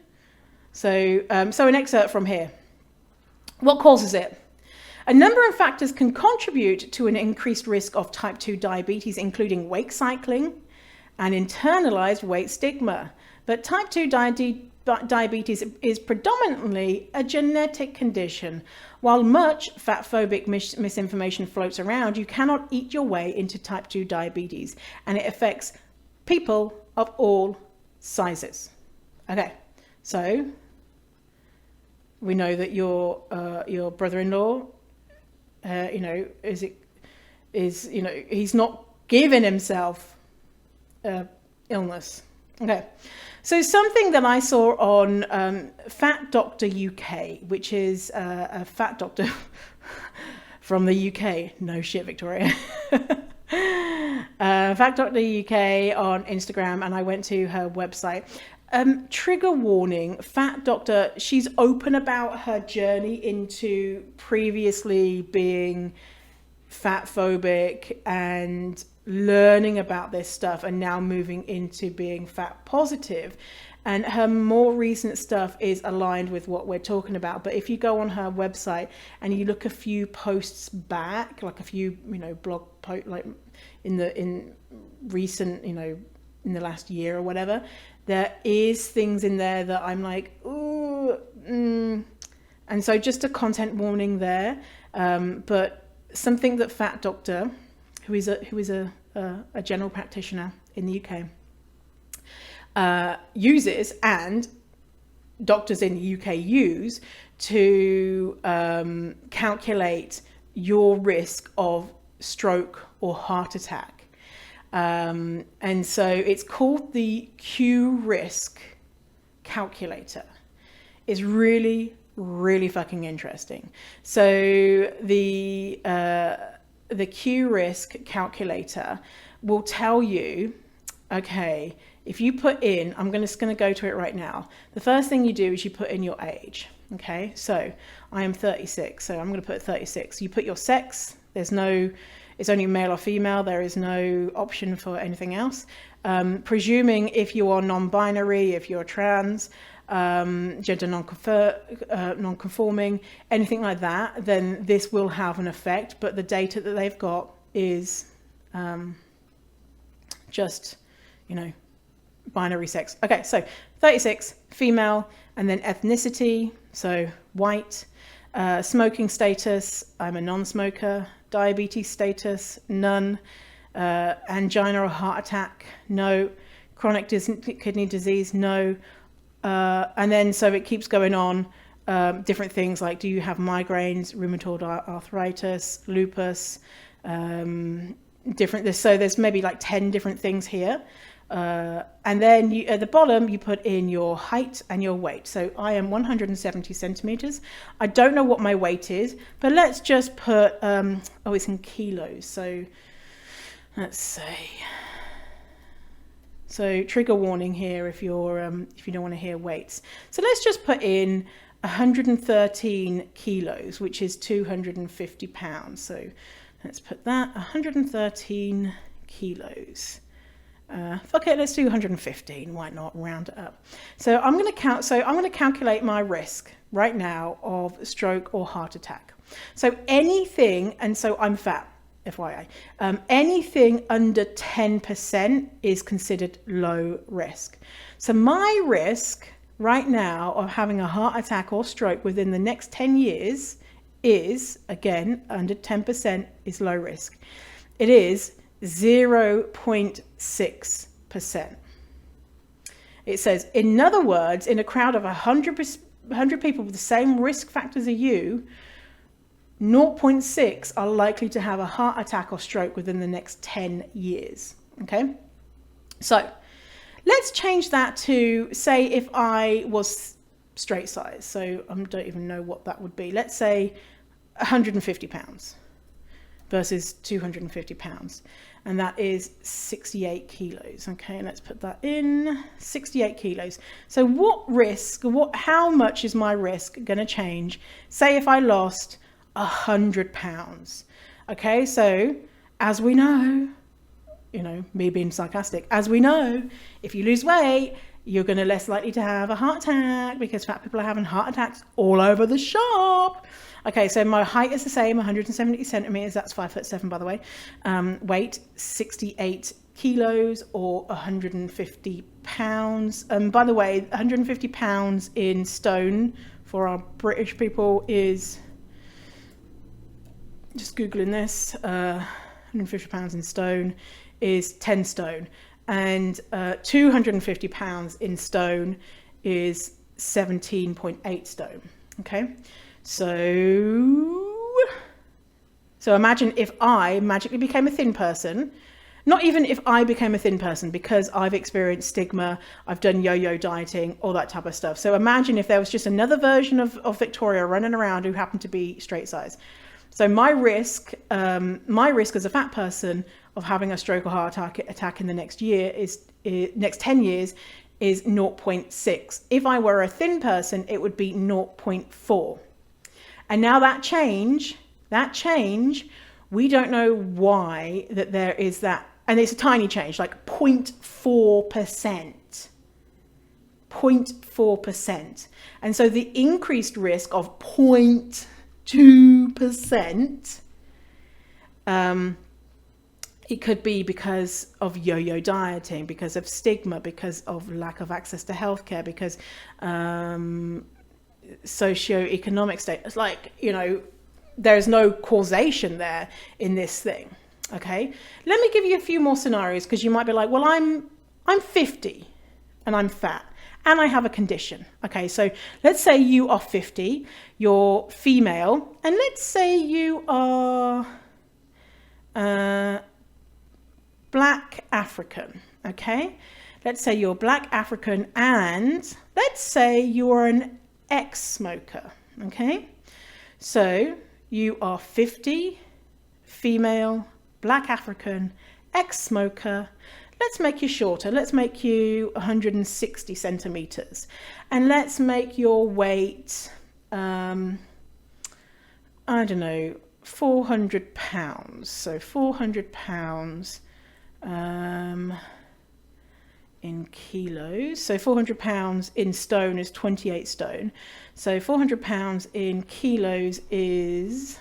So an excerpt from here. What causes it? A number of factors can contribute to an increased risk of type 2 diabetes, including weight cycling and internalized weight stigma. But type 2 diabetes is predominantly a genetic condition. While much fat-phobic misinformation floats around, you cannot eat your way into type 2 diabetes, and it affects people of all sizes. Okay, so we know that your brother-in-law, he's not giving himself illness. Okay, so something that I saw on Fat Doctor UK, which is a fat doctor from the UK. No shit, Victoria. Fat Doctor UK on Instagram, and I went to her website. Trigger warning, Fat Doctor, she's open about her journey into previously being fat phobic and learning about this stuff and now moving into being fat positive. And her more recent stuff is aligned with what we're talking about. But if you go on her website and you look a few posts back, like a few, blog posts, like in recent, in the last year or whatever, there is things in there that I'm like, ooh, And so just a content warning there. But something that Fat Doctor, who is a general practitioner in the UK, uses, and doctors in the UK use to calculate your risk of stroke or heart attack. And so it's called the Q risk calculator. It's really, really fucking interesting. So the Q risk calculator will tell you, okay, if you put in, I'm just going to go to it right now. The first thing you do is you put in your age. Okay, so I am 36, so I'm going to put 36. You put your sex. It's only male or female. There is no option for anything else. Presuming if you are non-binary, if you're trans, gender non-conforming, anything like that, then this will have an effect. But the data that they've got is just, binary sex. Okay, so 36, female, and then ethnicity, so white. Smoking status, I'm a non-smoker. Diabetes status, none. Angina or heart attack, no. Chronic kidney disease, no. And then so it keeps going on. Different things like, do you have migraines, rheumatoid arthritis, lupus, different. So there's maybe like 10 different things here. And then at the bottom, you put in your height and your weight. So I am 170 centimeters. I don't know what my weight is, but let's just put, it's in kilos. So let's say, so trigger warning here if if you don't want to hear weights. So let's just put in 113 kilos, which is 250 pounds. So let's put that 113 kilos. Fuck it, let's do 115. Why not round it up? So I'm going to calculate my risk right now of stroke or heart attack. So anything, and so I'm fat, FYI. Anything under 10% is considered low risk. So my risk right now of having a heart attack or stroke within the next 10 years is, again, under 10% is low risk. It is 0.6%. It says, in other words, in a crowd of 100 people with the same risk factors as you, 0.6 are likely to have a heart attack or stroke within the next 10 years. Okay, so let's change that to, say, if I was straight size. So I don't even know what that would be. Let's say 150 pounds versus 250 pounds. And that is 68 kilos. Okay, let's put that in, 68 kilos. So how much is my risk going to change? Say if I lost 100 pounds. Okay, so as we know, me being sarcastic, as we know, if you lose weight, you're going to less likely to have a heart attack because fat people are having heart attacks all over the shop. Okay, so my height is the same, 170 centimeters. That's 5'7", by the way. Weight, 68 kilos or 150 pounds. By the way, 150 pounds in stone for our British people is, just Googling this, 150 pounds in stone is 10 stone. And 250 pounds in stone is 17.8 stone. Okay, so imagine if I magically became a thin person. Not even if I became a thin person, because I've experienced stigma, I've done yo-yo dieting, all that type of stuff. So imagine if there was just another version of Victoria running around who happened to be straight size. So my risk as a fat person of having a stroke or heart attack in the next 10 years is 0.6. If I were a thin person, it would be 0.4. And now that change, we don't know why that there is that, and it's a tiny change, like 0.4%. 0.4%. And so the increased risk of 0.2%, it could be because of yo-yo dieting, because of stigma, because of lack of access to healthcare, because socioeconomic status. Like, there's no causation there in this thing. Okay, let me give you a few more scenarios, because you might be like, well, I'm 50 and I'm fat and I have a condition. Okay, so let's say you are 50, you're female, and let's say you are black African, okay? Let's say you're black African and let's say you're an ex-smoker, okay? So you are 50, female, black African, ex-smoker. Let's make you shorter. Let's make you 160 centimeters. And let's make your weight, I don't know, 400 pounds. So 400 pounds in kilos. So 400 pounds in stone is 28 stone. So 400 pounds in kilos is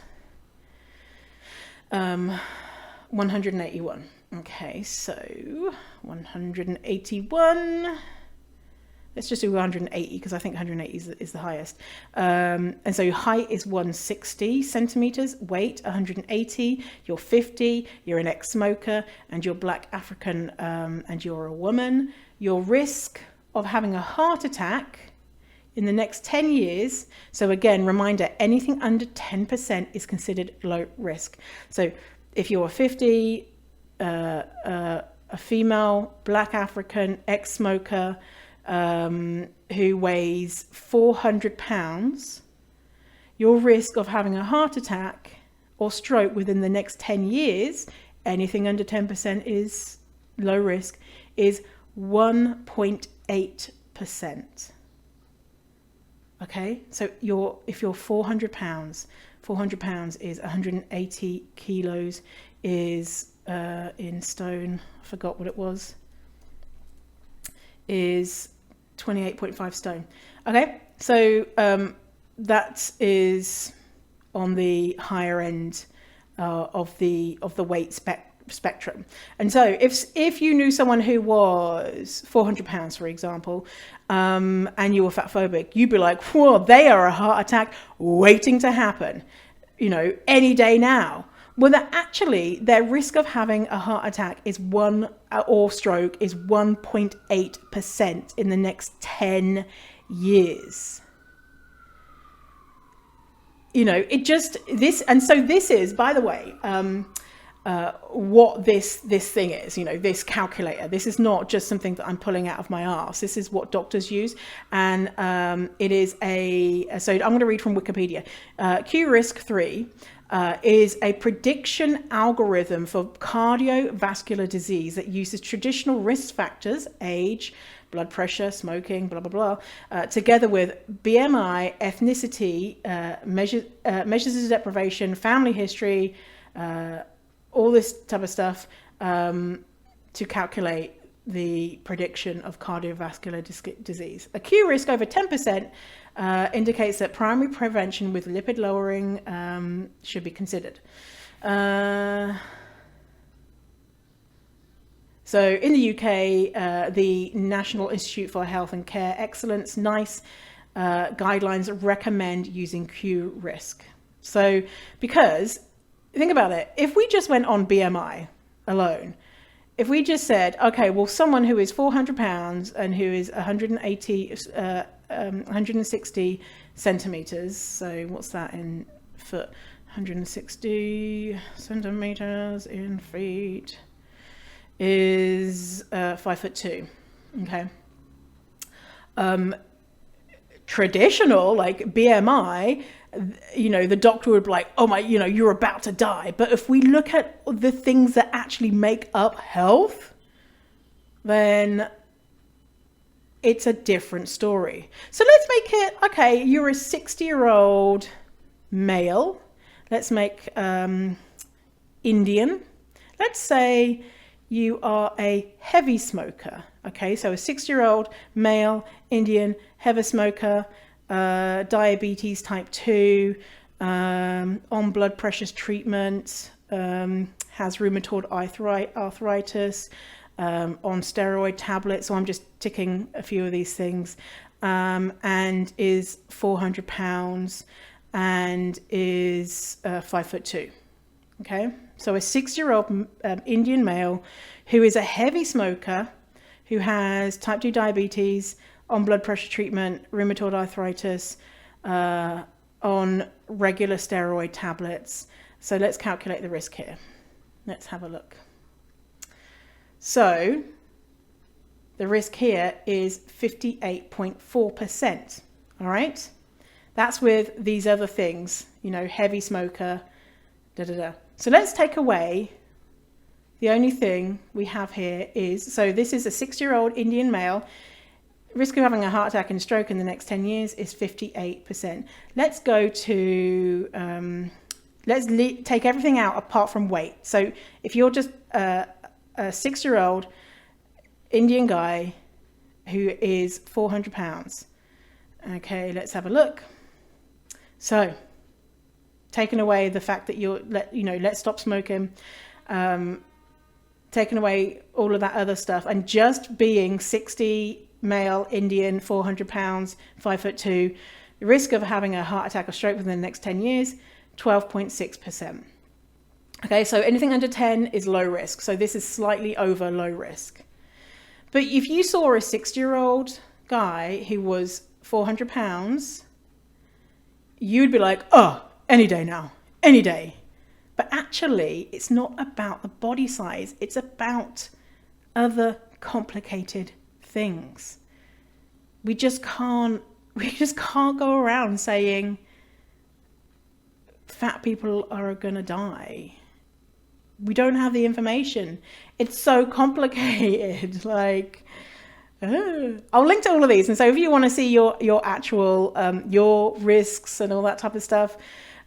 181. Okay, so 181. Let's just do 180 because I think 180 is the highest. And so your height is 160 centimeters, weight 180, you're 50, you're an ex-smoker, and you're black African, and you're a woman. Your risk of having a heart attack in the next 10 years, so again, reminder, anything under 10% is considered low risk. So if you're 50, a female, black African, ex-smoker, who weighs 400 pounds, your risk of having a heart attack or stroke within the next 10 years, anything under 10% is low risk, is 1.8%. Okay, so if you're 400 pounds is 180 kilos, is in stone, I forgot what it was, is 28.5 stone. Okay, so that is on the higher end of the weight spectrum. And so if you knew someone who was 400 pounds, for example, and you were fat phobic, you'd be like, whoa, they are a heart attack waiting to happen, you know, any day now. Well, actually, their risk of having a heart attack is or stroke is 1.8% in the next 10 years. You know, it just, and so this is, by the way, what this thing is, you know, this calculator. This is not just something that I'm pulling out of my arse. This is what doctors use. And it is so I'm going to read from Wikipedia. KNEEESSSS is a prediction algorithm for cardiovascular disease that uses traditional risk factors, age, blood pressure, smoking, blah, blah, blah, together with BMI, ethnicity, measures of deprivation, family history, all this type of stuff, to calculate the prediction of cardiovascular disease. A Q risk over 10% indicates that primary prevention with lipid lowering should be considered. So in the UK, the National Institute for Health and Care Excellence, NICE, guidelines recommend using Q risk. So because, think about it, if we just went on BMI alone, if we just said, okay, well, someone who is 400 pounds and who is 160 centimeters, so what's that in foot? 160 centimeters in feet is 5'2", okay? Traditional, like BMI, you know, the doctor would be like, oh my, you know, you're about to die. But if we look at the things that actually make up health, then it's a different story. So let's make it, okay, you're a 60-year-old male. Let's make Indian. Let's say you are a heavy smoker. Okay, so a 60-year-old male, Indian, heavy smoker, diabetes type 2, on blood pressure treatment, has rheumatoid arthritis, on steroid tablets. So I'm just ticking a few of these things, and is 400 pounds and is 5'2". Okay, so a 60-year-old Indian male who is a heavy smoker, who has type 2 diabetes, on blood pressure treatment, rheumatoid arthritis, on regular steroid tablets. So let's calculate the risk here. Let's have a look. So the risk here is 58.4%. All right. That's with these other things, you know, heavy smoker, So let's take away the only thing we have here is, so this is a 6-year-old Indian male. Risk of having a heart attack and stroke in the next 10 years is 58%. Let's go to, take everything out apart from weight. So if you're just a 6-year-old Indian guy who is 400 pounds. Okay, let's have a look. So taking away the fact that let's stop smoking, taking away all of that other stuff, and just being 60, male, Indian, 400 pounds, 5'2", the risk of having a heart attack or stroke within the next 10 years, 12.6%. Okay, so anything under 10 is low risk. So this is slightly over low risk. But if you saw a 60-year-old guy who was 400 pounds, you'd be like, oh, any day now, any day. But actually, it's not about the body size. It's about other complicated things. We just can't go around saying fat people are going to die. We don't have the information. It's so complicated. Like, I'll link to all of these. And so if you want to see your actual, your risks and all that type of stuff,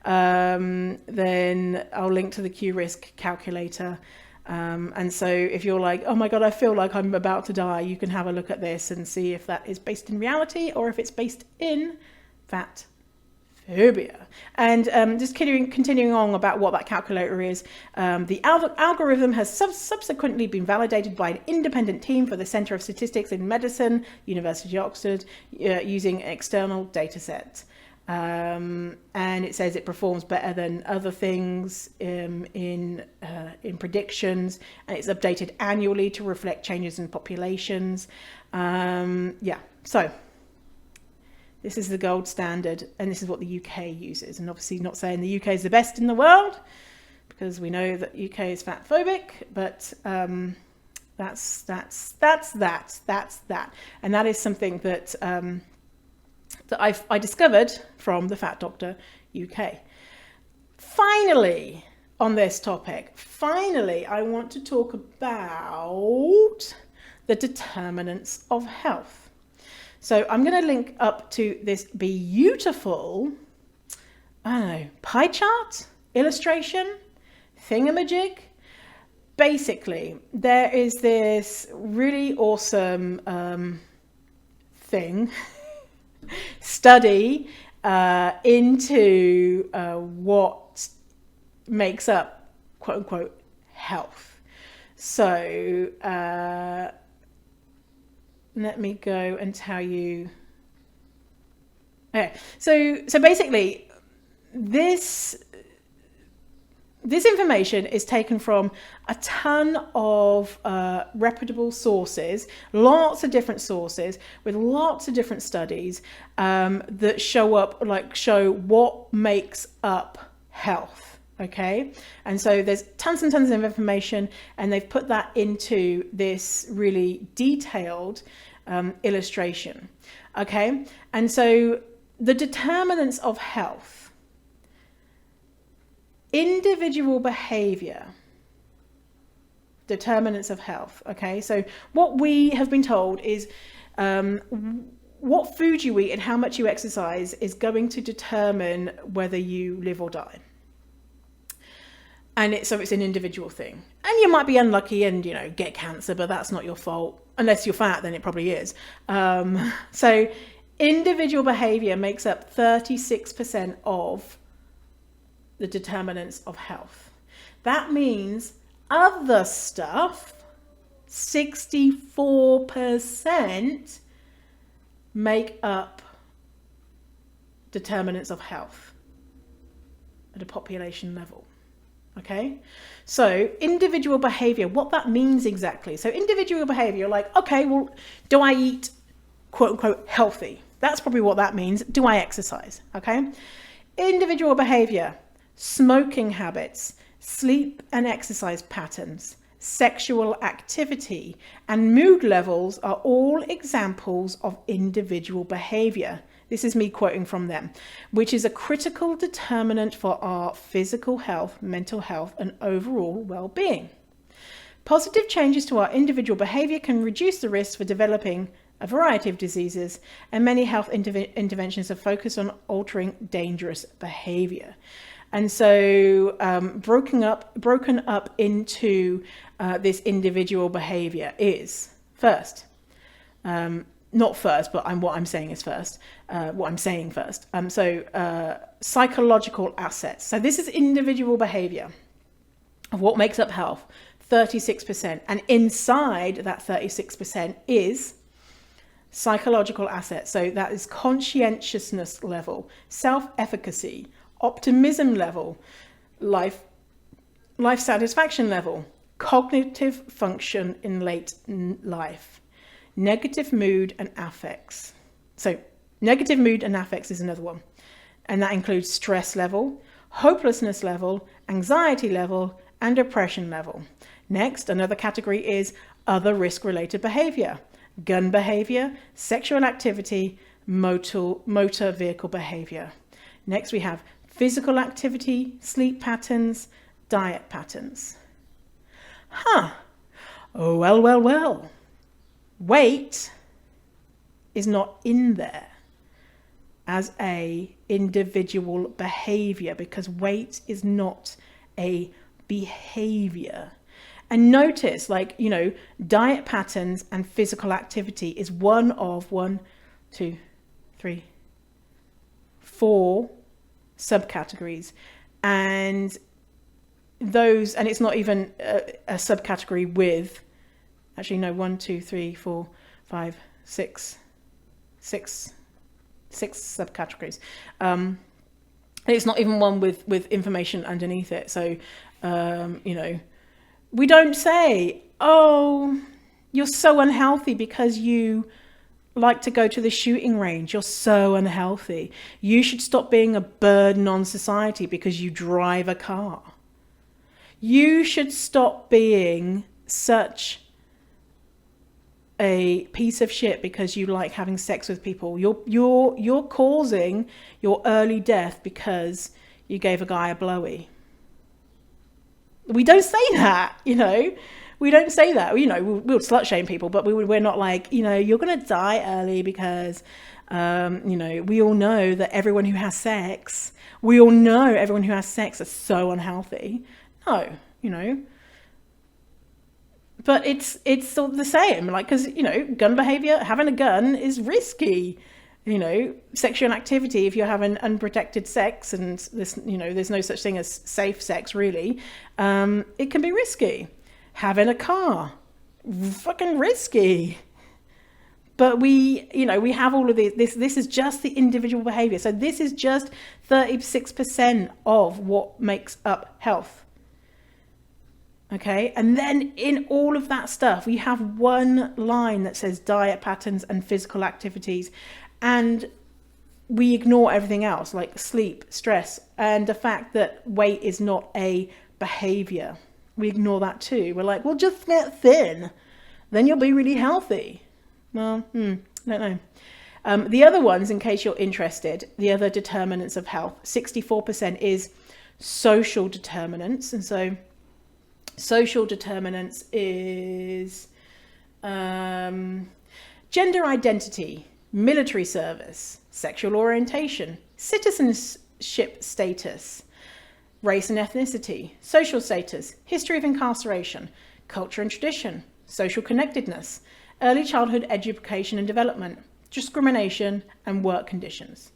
then I'll link to the Q risk calculator. And so if you're like, oh my God, I feel like I'm about to die, you can have a look at this and see if that is based in reality or if it's based in fat phobia. And just continuing on about what that calculator is, the algorithm has subsequently been validated by an independent team for the Centre of Statistics in Medicine, University of Oxford, using external data sets. And it says it performs better than other things in predictions, and it's updated annually to reflect changes in populations. So this is the gold standard, and this is what the UK uses. And obviously not saying the UK is the best in the world, because we know that UK is fat phobic, but that's that. And that is something that that I discovered from the Fat Doctor UK. Finally, on this topic, I want to talk about the determinants of health. So I'm going to link up to this beautiful, pie chart, illustration, thingamajig. Basically, there is this really awesome study into what makes up quote unquote health. So let me go and tell you. Okay, so basically this information is taken from a ton of reputable sources, lots of different sources with lots of different studies that show what makes up health. Okay, and so there's tons and tons of information, and they've put that into this really detailed illustration. Okay, and so the determinants of health. Individual behavior, determinants of health. Okay, so what we have been told is what food you eat and how much you exercise is going to determine whether you live or die. And so it's an individual thing. And you might be unlucky and, get cancer, but that's not your fault. Unless you're fat, then it probably is. So individual behavior makes up 36% of the determinants of health. That means other stuff, 64% make up determinants of health at a population level. Okay, so individual behavior, what that means exactly. So individual behavior, like, okay, well, do I eat quote unquote healthy? That's probably what that means. Do I exercise? Okay, individual behavior, smoking habits, sleep and exercise patterns, sexual activity, and mood levels are all examples of individual behavior. This is me quoting from them, which is a critical determinant for our physical health, mental health, and overall well-being. Positive changes to our individual behavior can reduce the risk for developing a variety of diseases, and many health interventions are focused on altering dangerous behavior. And so broken up into this individual behavior is first, not first, but what I'm saying is first, what I'm saying first. Psychological assets. So this is individual behavior of what makes up health, 36%. And inside that 36% is psychological assets. So that is conscientiousness level, self-efficacy, optimism level, life satisfaction level, cognitive function in late life, negative mood and affects. So negative mood and affects is another one. And that includes stress level, hopelessness level, anxiety level, and depression level. Next, another category is other risk-related behavior, gun behavior, sexual activity, motor vehicle behavior. Next, we have physical activity, sleep patterns, diet patterns. Oh, well. Weight is not in there as a individual behavior because weight is not a behavior. And notice, diet patterns and physical activity is one of 4 subcategories. And it's not even a subcategory with, 6 subcategories. It's not even one with information underneath it. So, we don't say, oh, you're so unhealthy because you like to go to the shooting range. You're so unhealthy. You should stop being a burden on society because you drive a car. You should stop being such a piece of shit because you like having sex with people. You're causing your early death because you gave a guy a blowy. We don't say that, We don't say that. We'll slut shame people, but we're not like, you're going to die early because, we all know that everyone who has sex, is so unhealthy. No, But it's sort of the same, because, gun behavior, having a gun is risky. Sexual activity, if you're having unprotected sex and this, there's no such thing as safe sex really, it can be risky. Having a car, fucking risky. But we have all of this is just the individual behavior. So this is just 36% of what makes up health. Okay, and then in all of that stuff, we have one line that says diet patterns and physical activities. And we ignore everything else, like sleep, stress, and the fact that weight is not a behavior. We ignore that too. We're like, well, just get thin, then you'll be really healthy. Well, don't know. The other ones, in case you're interested, the other determinants of health, 64% is social determinants. And so social determinants is gender identity, military service, sexual orientation, citizenship status, race and ethnicity, social status, history of incarceration, culture and tradition, social connectedness, early childhood education and development, discrimination, and work conditions.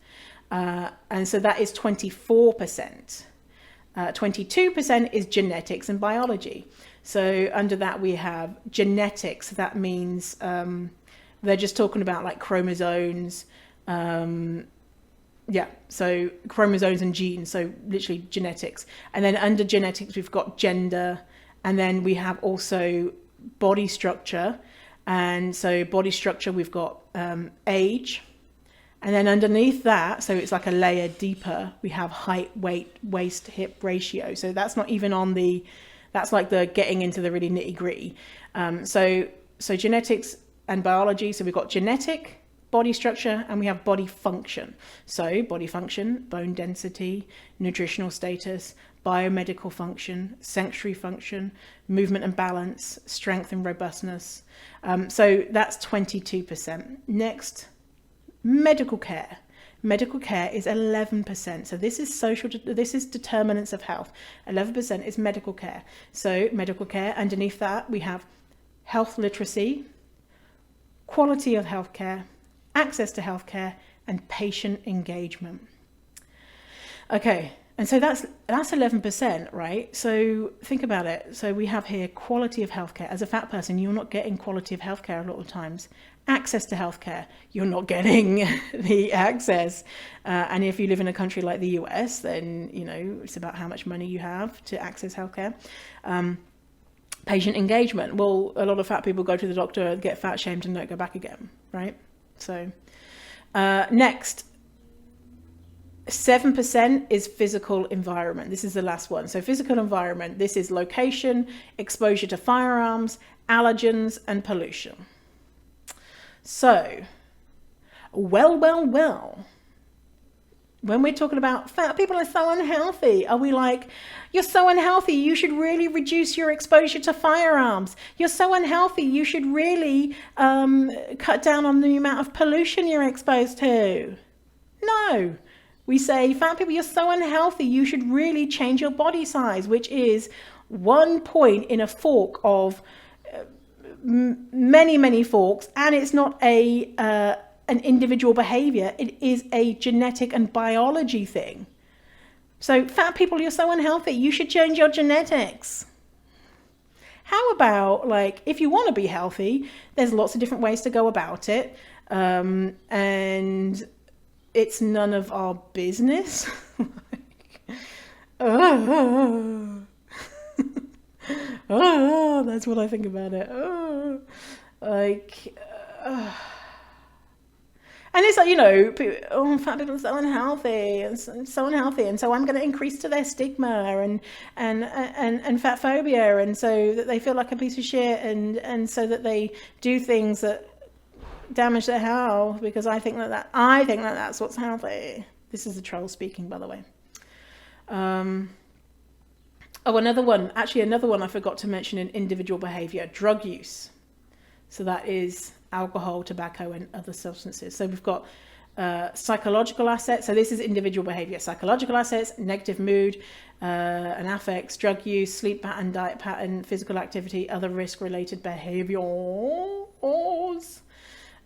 And so that is 24%. 22% is genetics and biology. So under that we have genetics. That means they're just talking about like chromosomes. So chromosomes and genes, so literally genetics. And then under genetics, we've got gender. And then we have also body structure. And so body structure, we've got age. And then underneath that, so it's like a layer deeper, we have height, weight, waist, hip ratio. So that's not even on the That's like the getting into the really nitty gritty. So genetics and biology. So we've got genetic, body structure, and we have body function. So body function, bone density, nutritional status, biomedical function, sensory function, movement and balance, strength and robustness. So that's 22%. Next, medical care. Medical care is 11%. So this is determinants of health. 11% is medical care. So medical care, underneath that we have health literacy, quality of healthcare, access to healthcare, and patient engagement. Okay, and so that's 11%, right? So think about it. So we have here quality of healthcare. As a fat person, you're not getting quality of healthcare a lot of times. Access to healthcare, you're not getting the access. And if you live in a country like the US, then, you know, it's about how much money you have to access healthcare. Patient engagement. Well, a lot of fat people go to the doctor, get fat shamed, and don't go back again, right? So next, 7% is physical environment. This is the last one. So physical environment, this is location, exposure to firearms, allergens, and pollution. So, well, when we're talking about fat people are so unhealthy, are we like, you're so unhealthy, you should really reduce your exposure to firearms. You're so unhealthy, you should really cut down on the amount of pollution you're exposed to. No. We say, fat people, you're so unhealthy, you should really change your body size, which is one point in a fork of many forks, and it's not an individual behavior. It is a genetic and biology thing. So fat people, you're so unhealthy, you should change your genetics. How about, like, if you want to be healthy, there's lots of different ways to go about it, and it's none of our business. Oh, that's what I think about it. Oh, like, and it's like, you know, fat people are so unhealthy and so unhealthy, and so I'm going to increase to their stigma and fat phobia, and so that they feel like a piece of shit, and so that they do things that damage their health because I think that that's what's healthy. This is the troll speaking, by the way. Another one I forgot to mention in individual behavior, drug use. So that is alcohol, tobacco, and other substances. So we've got psychological assets. So this is individual behavior. Psychological assets, negative mood and affects, drug use, sleep pattern, diet pattern, physical activity, other risk-related behaviors.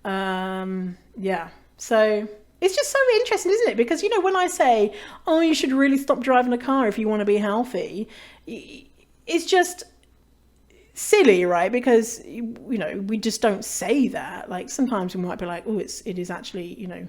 Yeah. So it's just so interesting, isn't it? Because, you know, when I say, oh, you should really stop driving a car if you want to be healthy, it's just silly, right? Because, you know, we just don't say that. Like, sometimes we might be like, oh, it is actually, you know,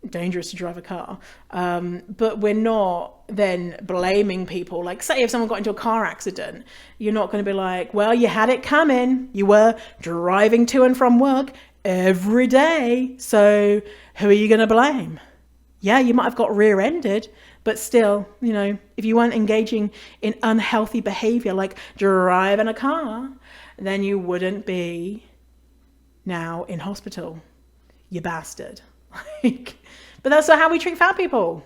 dangerous to drive a car. But we're not then blaming people. Like, say if someone got into a car accident, you're not going to be like, well, you had it coming. You were driving to and from work every day. So who are you going to blame? Yeah, you might have got rear-ended, but still, you know, if you weren't engaging in unhealthy behavior like driving a car, then you wouldn't be now in hospital, you bastard. Like, but that's not how we treat fat people.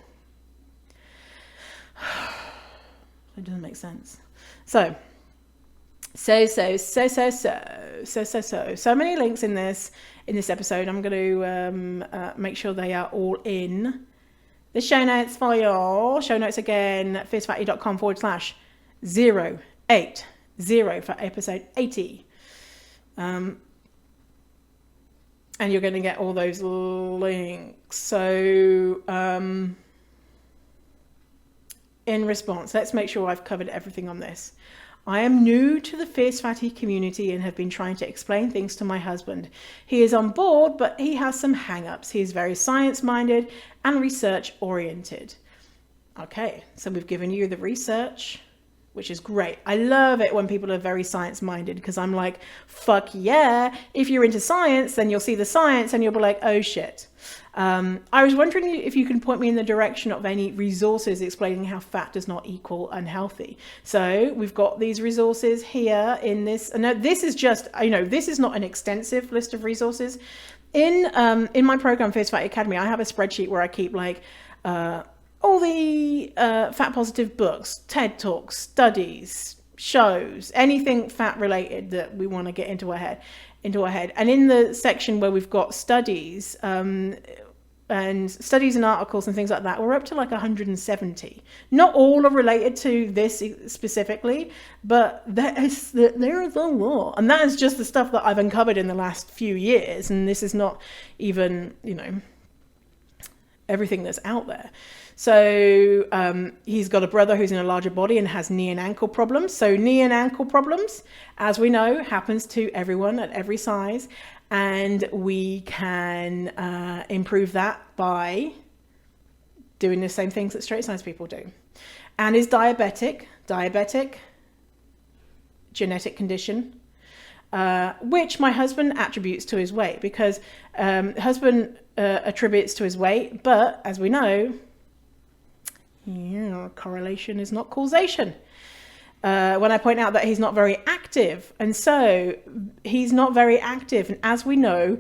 It doesn't make sense. So many links in this episode. I'm going to make sure they are all in the show notes for you. Show notes again, fiercefatty.com/080 for episode 80. And you're going to get all those links. So in response, let's make sure I've covered everything on this. I am new to the Fierce Fatty community and have been trying to explain things to my husband. He is on board, but he has some hang-ups. He is very science-minded and research-oriented. Okay, so we've given you the research, which is great. I love it when people are very science-minded because I'm like, fuck yeah. If you're into science, then you'll see the science and you'll be like, oh shit. I was wondering if you can point me in the direction of any resources explaining how fat does not equal unhealthy. So we've got these resources here in this, and this is just, this is not an extensive list of resources. In my program, Fierce Fat Academy, I have a spreadsheet where I keep like all the fat positive books, TED Talks, studies, shows, anything fat related that we want to get into our head. And in the section where we've got studies and articles and things like that, we're up to like 170. Not all are related to this specifically, but there is a lot. And that is just the stuff that I've uncovered in the last few years. And this is not even, everything that's out there. So he's got a brother who's in a larger body and has knee and ankle problems. So knee and ankle problems, as we know, happens to everyone at every size. And we can improve that by doing the same things that straight size people do. And is diabetic, genetic condition, which my husband attributes to his weight, because husband attributes to his weight, but as we know, correlation is not causation. When I point out that he's not very active, and so he's not very active, and as we know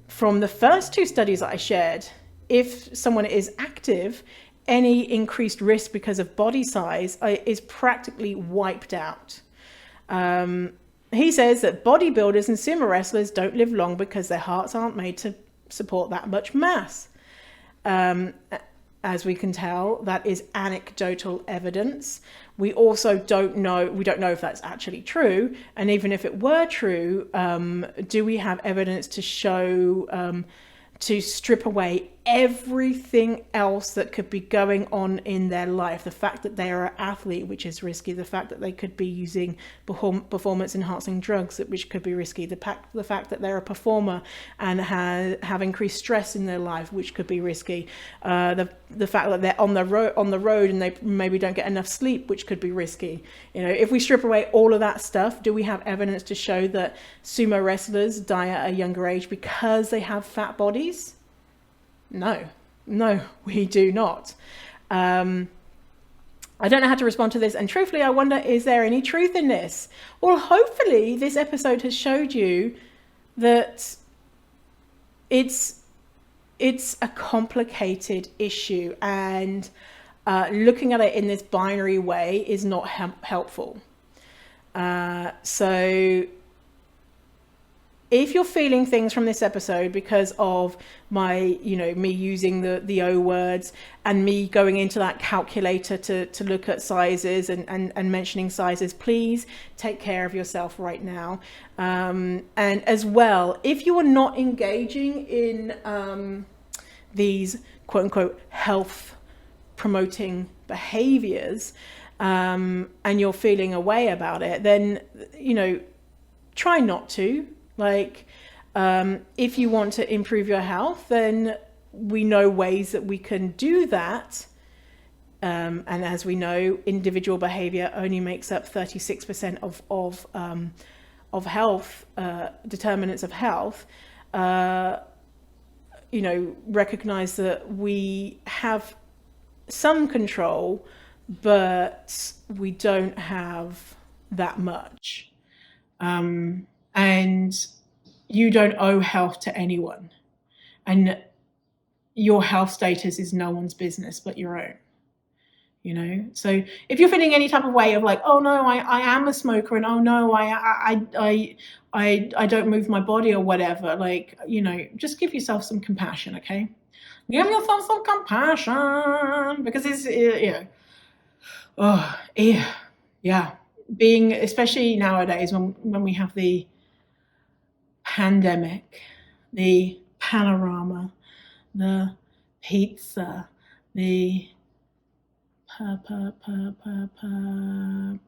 from the first two studies that I shared, if someone is active, any increased risk because of body size is practically wiped out. He says that bodybuilders and sumo wrestlers don't live long because their hearts aren't made to support that much mass. As we can tell, that is anecdotal evidence. We also don't know if that's actually true. And even if it were true, do we have evidence to show, to strip away everything else that could be going on in their life? The fact that they are an athlete, which is risky, the fact that they could be using performance enhancing drugs, which could be risky, the fact that they're a performer and have increased stress in their life, which could be risky, the fact that they're on the road and they maybe don't get enough sleep, which could be risky. If we strip away all of that stuff, do we have evidence to show that sumo wrestlers die at a younger age because they have fat bodies? No, we do not. I don't know how to respond to this. And truthfully, I wonder, is there any truth in this? Well, hopefully this episode has showed you that it's a complicated issue, and looking at it in this binary way is not helpful. So if you're feeling things from this episode because of my, me using the O words and me going into that calculator to look at sizes and mentioning sizes, please take care of yourself right now. And as well, if you are not engaging in these quote unquote health promoting behaviors, and you're feeling a way about it, then, try not to. If you want to improve your health, then we know ways that we can do that. And as we know, individual behavior only makes up 36% of health, determinants of health. Recognize that we have some control, but we don't have that much. And you don't owe health to anyone. And your health status is no one's business but your own. So if you're feeling any type of way of like, oh no, I am a smoker, and oh no, I don't move my body or whatever, just give yourself some compassion, okay? Give yourself some compassion, because it's, being, especially nowadays when we have the pandemic, the panorama, the pizza, the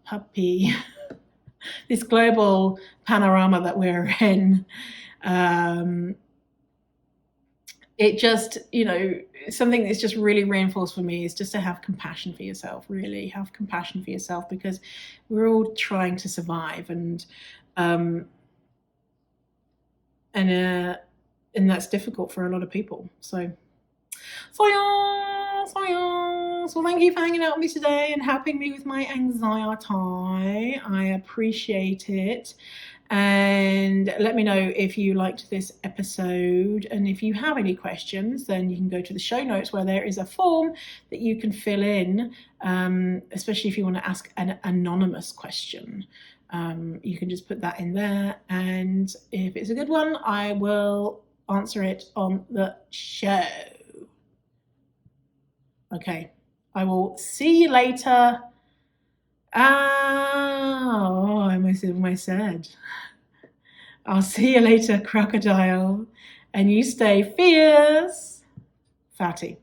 puppy, this global panorama that we're in, it just, something that's just really reinforced for me is just to have compassion for yourself, really have compassion for yourself, because we're all trying to survive, and that's difficult for a lot of people. So yes. Well, thank you for hanging out with me today and helping me with my anxiety. I appreciate it. And let me know if you liked this episode, and if you have any questions, then you can go to the show notes where there is a form that you can fill in, especially if you want to ask an anonymous question. You can just put that in there, and if it's a good one, I will answer it on the show. Okay, I will see you later. I almost said. I'll see you later, crocodile. And you stay fierce, fatty.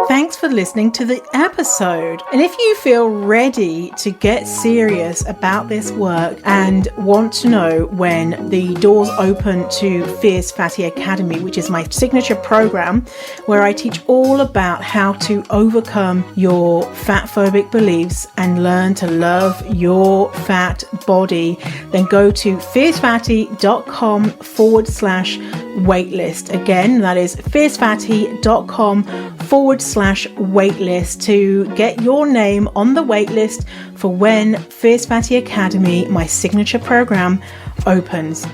Thanks for listening to the episode. And if you feel ready to get serious about this work and want to know when the doors open to Fierce Fatty Academy, which is my signature program where I teach all about how to overcome your fat phobic beliefs and learn to love your fat body, then go to fiercefatty.com/waitlist. Again, that is fiercefatty.com/waitlist to get your name on the waitlist for when Fierce Fatty Academy, my signature program, opens.